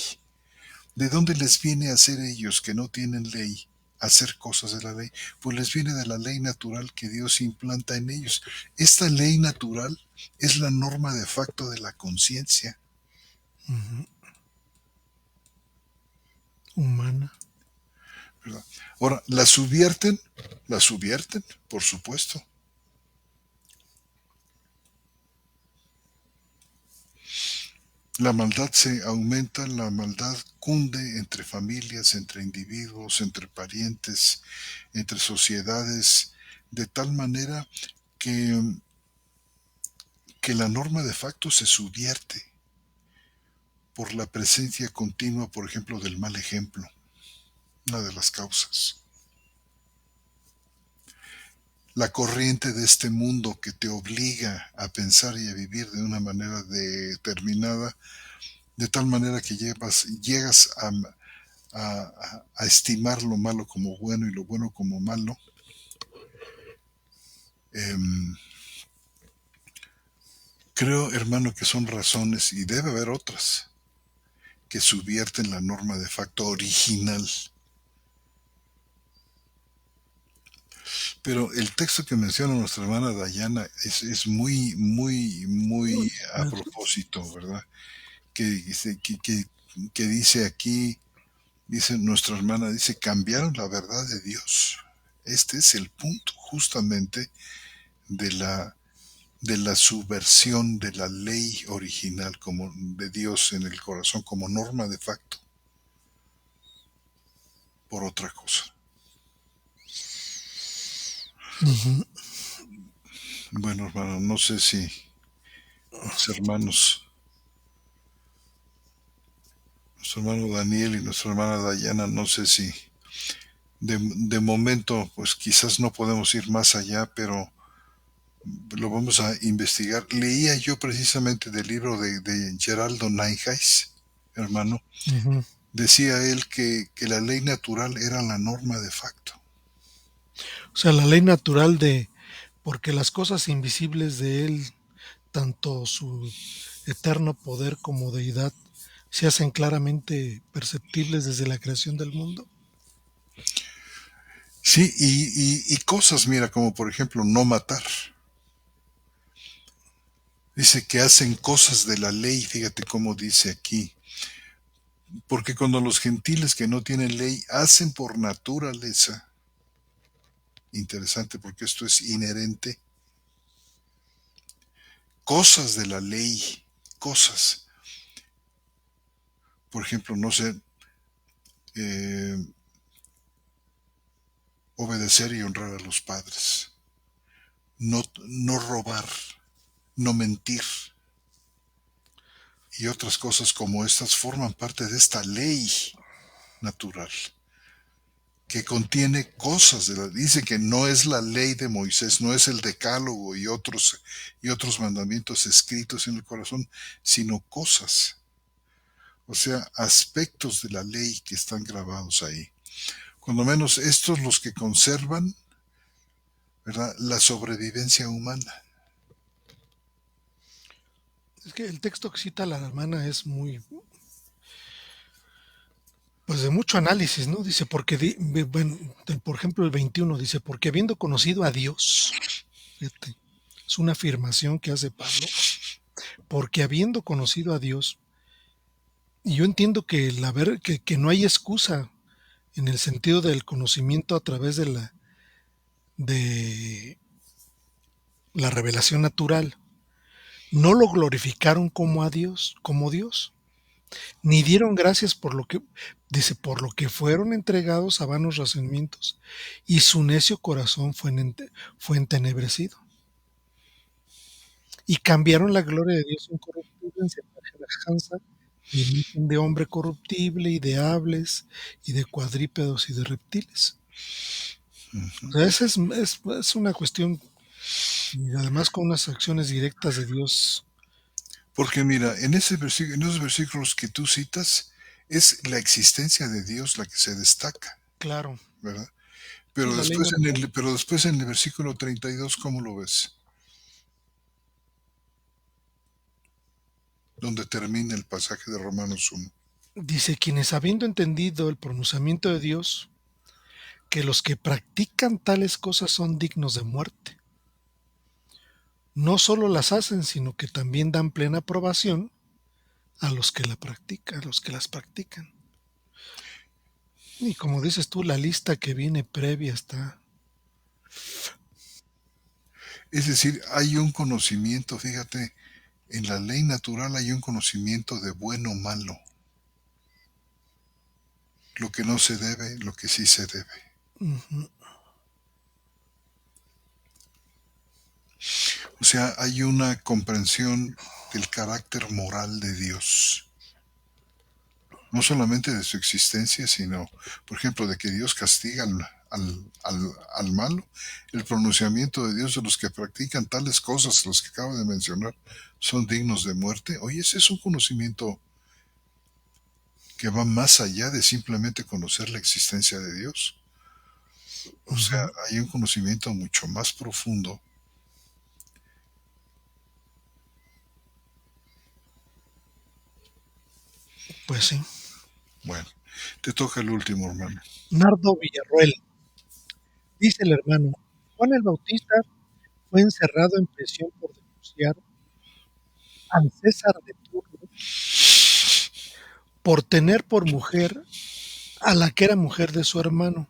¿de dónde les viene a hacer ellos que no tienen ley hacer cosas de la ley? Pues les viene de la ley natural que Dios implanta en ellos. Esta ley natural es la norma de facto de la conciencia.
Uh-huh. Humana.
¿Verdad? Ahora, la subvierten, por supuesto. La maldad se aumenta, la maldad cunde entre familias, entre individuos, entre parientes, entre sociedades, de tal manera que, que la norma de facto se subvierte por la presencia continua, por ejemplo, del mal ejemplo, una de las causas. La corriente de este mundo que te obliga a pensar y a vivir de una manera determinada, de tal manera que llegas a estimar lo malo como bueno y lo bueno como malo, em, creo, hermano, que son razones, y debe haber otras, que subvierten la norma de facto original. Pero el texto que menciona nuestra hermana Dayana es muy, muy, muy a propósito, ¿verdad? Que dice, que dice aquí, dice nuestra hermana, dice, cambiaron la verdad de Dios. Este es el punto justamente de la subversión de la ley original como de Dios en el corazón como norma de facto por otra cosa.
Ujú.
Bueno, hermano, no sé si mis hermanos, nuestro hermano Daniel y nuestra hermana Dayana, no sé si de momento, pues quizás no podemos ir más allá, pero lo vamos a investigar. Leía yo precisamente del libro de Geraldo Nájais, hermano.
Ujú.
Decía él que la ley natural era la norma de facto.
O sea, la ley natural de, porque las cosas invisibles de Él, tanto su eterno poder como deidad, se hacen claramente perceptibles desde la creación del mundo.
Sí, y cosas, mira, como por ejemplo no matar. Dice que hacen cosas de la ley, fíjate cómo dice aquí. Porque cuando los gentiles que no tienen ley hacen por naturaleza, interesante porque esto es inherente, cosas de la ley, cosas. Por ejemplo, no sé, eh, obedecer y honrar a los padres, no robar, no mentir y otras cosas como estas forman parte de esta ley natural que contiene cosas dice que no es la ley de Moisés, no es el decálogo y otros mandamientos escritos en el corazón, sino cosas, o sea, aspectos de la ley que están grabados ahí. Cuando menos estos los que conservan, ¿verdad?, la sobrevivencia humana.
Es que el texto que cita la hermana es muy, pues de mucho análisis, ¿no? Dice, porque, bueno, por ejemplo, el 21 dice, porque habiendo conocido a Dios, fíjate, es una afirmación que hace Pablo, porque habiendo conocido a Dios, y yo entiendo que, que no hay excusa en el sentido del conocimiento a través de la revelación natural, no lo glorificaron como a Dios, como Dios, ni dieron gracias por lo que, dice, por lo que fueron entregados a vanos razonamientos, y su necio corazón fue entenebrecido. Y cambiaron la gloria de Dios incorruptible en semejanza de imagen de hombre corruptible y de aves y de cuadrípedos y de reptiles. O sea, esa es una cuestión, y además con unas acciones directas de Dios.
Porque mira, en esos versículos que tú citas, es la existencia de Dios la que se destaca,
Claro,
¿verdad?
sí,
Pero
la ley
después en
natural.
el, pero después en el versículo 32, ¿cómo lo ves? Donde termina el pasaje de Romanos 1.
Dice, quienes habiendo entendido el pronunciamiento de Dios, que los que practican tales cosas son dignos de muerte, no solo las hacen, sino que también dan plena aprobación a los que la practican, a los que las practican. Y como dices tú, la lista que viene previa está.
Es decir, hay un conocimiento, fíjate, en la ley natural hay un conocimiento de bueno o malo, lo que no se debe, lo que sí se debe.
Ujú.
O sea, hay una comprensión del carácter moral de Dios. No solamente de su existencia, sino, por ejemplo, de que Dios castiga al malo. El pronunciamiento de Dios de los que practican tales cosas, los que acabo de mencionar, son dignos de muerte. Oye, ese es un conocimiento que va más allá de simplemente conocer la existencia de Dios. O sea,
Ujú.
hay un conocimiento mucho más profundo.
Pues sí.
Bueno, te toca el último, hermano.
Nardo Villarroel, dice el hermano, Juan el Bautista fue encerrado en prisión por denunciar al César de turno por tener por mujer a la que era mujer de su hermano.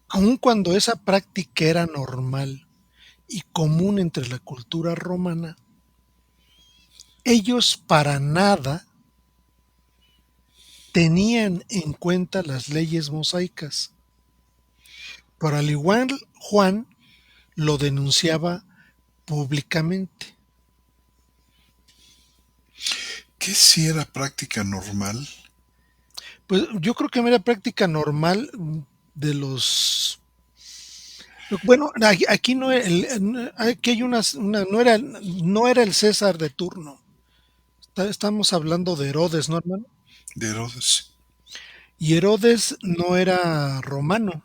Aun cuando esa práctica era normal y común entre la cultura romana, ellos para nada tenían en cuenta las leyes mosaicas. Pero al igual Juan lo denunciaba públicamente.
¿Qué si era práctica normal?
Pues yo creo que era práctica normal de los. Bueno, aquí no aquí hay no era el César de turno. Estamos hablando de Herodes, ¿no, hermano?
De Herodes.
Y Herodes no era romano.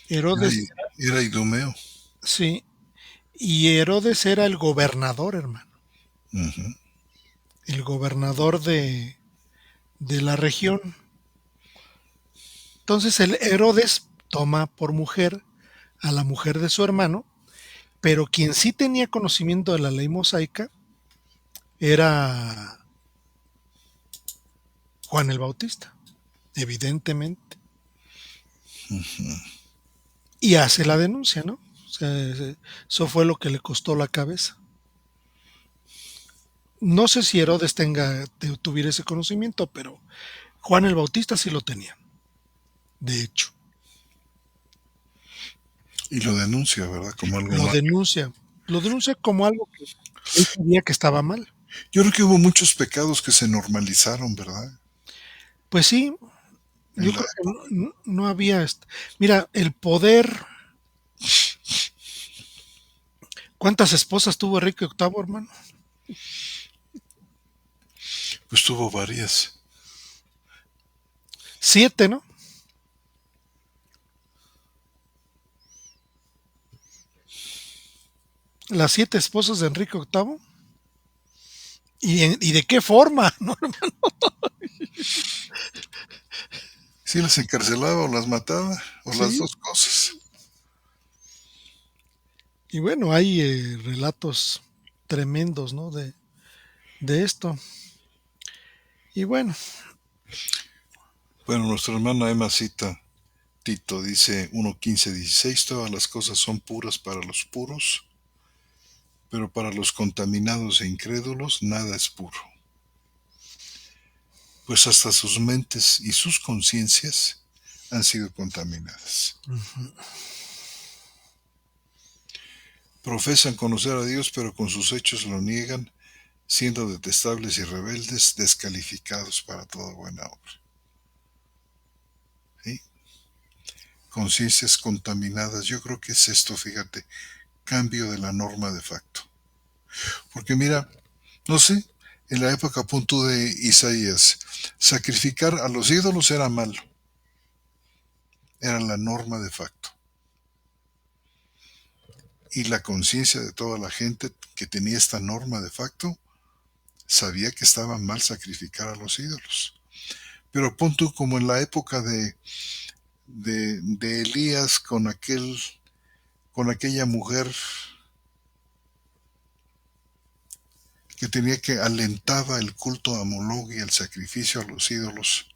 Era,
Herodes,
era idumeo.
sí, y Herodes era el gobernador, hermano.
Ujú.
El gobernador de la región. Entonces el Herodes toma por mujer a la mujer de su hermano, pero quien sí tenía conocimiento de la ley mosaica era Juan el Bautista, evidentemente. Y hace la denuncia, ¿no? O sea, eso fue lo que le costó la cabeza. No sé si Herodes tuviera ese conocimiento, pero Juan el Bautista sí lo tenía, de hecho.
Y lo denuncia, ¿verdad? Como algo
Lo
mal.
denuncia, lo denuncia como algo que él sabía que estaba mal.
Yo creo que hubo muchos pecados que se normalizaron, ¿verdad?
Pues sí,
En
yo
la
creo que no había. Mira, el poder. ¿Cuántas esposas tuvo Enrique VIII, hermano?
pues tuvo varias.
7, ¿no? Las 7 esposas de Enrique VIII. ¿Y de qué forma? ¿No?
Sí, las encarcelaba o las mataba, o las
Sí.
dos cosas.
Y bueno, hay relatos tremendos, ¿no? De esto. Y bueno,
Bueno, nuestra hermana Emma cita Tito, dice 1:15-16, todas las cosas son puras para los puros, pero para los contaminados e incrédulos nada es puro, pues hasta sus mentes y sus conciencias han sido contaminadas. Profesan conocer a Dios, pero con sus hechos lo niegan, siendo detestables y rebeldes, descalificados para toda buena obra. ¿Sí? Conciencias contaminadas, yo creo que es esto, fíjate, cambio de la norma de facto. Porque mira, no sé, en la época punto de Isaías, sacrificar a los ídolos era malo, era la norma de facto. Y la conciencia de toda la gente que tenía esta norma de facto sabía que estaba mal sacrificar a los ídolos. Pero pon tú como en la época de Elías con aquella mujer que tenía que alentaba el culto a Moloch y el sacrificio a los ídolos.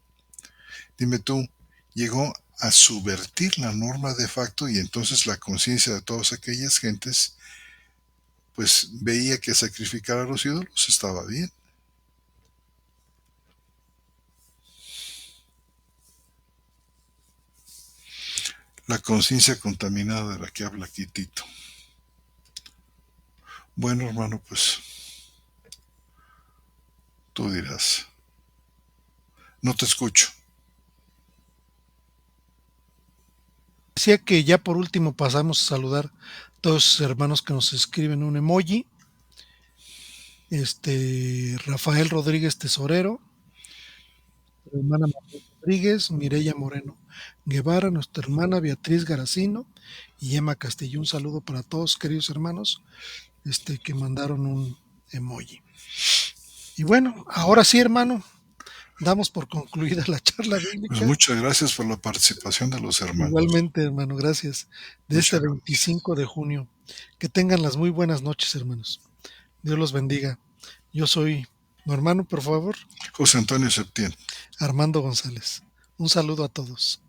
Dime tú, llegó a subvertir la norma de facto y entonces la conciencia de todas aquellas gentes pues veía que sacrificar a los ídolos estaba bien. La conciencia contaminada de la que habla aquí Tito. Bueno, hermano, pues tú dirás. No te escucho.
decía que ya por último pasamos a saludar a todos los hermanos que nos escriben un emoji. Rafael Rodríguez Tesorero, nuestra hermana María Rodríguez, Mireya Moreno Guevara, nuestra hermana Beatriz Garacino y Emma Castillo. Un saludo para todos, queridos hermanos, que mandaron un emoji. Y bueno, ahora sí, hermano, damos por concluida la charla
Pues
bíblica.
muchas gracias por la participación de los hermanos.
Igualmente, hermano, gracias. De este
Muchas gracias.
25 de junio. Que tengan las muy buenas noches, hermanos. Dios los bendiga. Yo soy mi hermano, por favor,
José Antonio Septién.
Armando González. Un saludo a todos.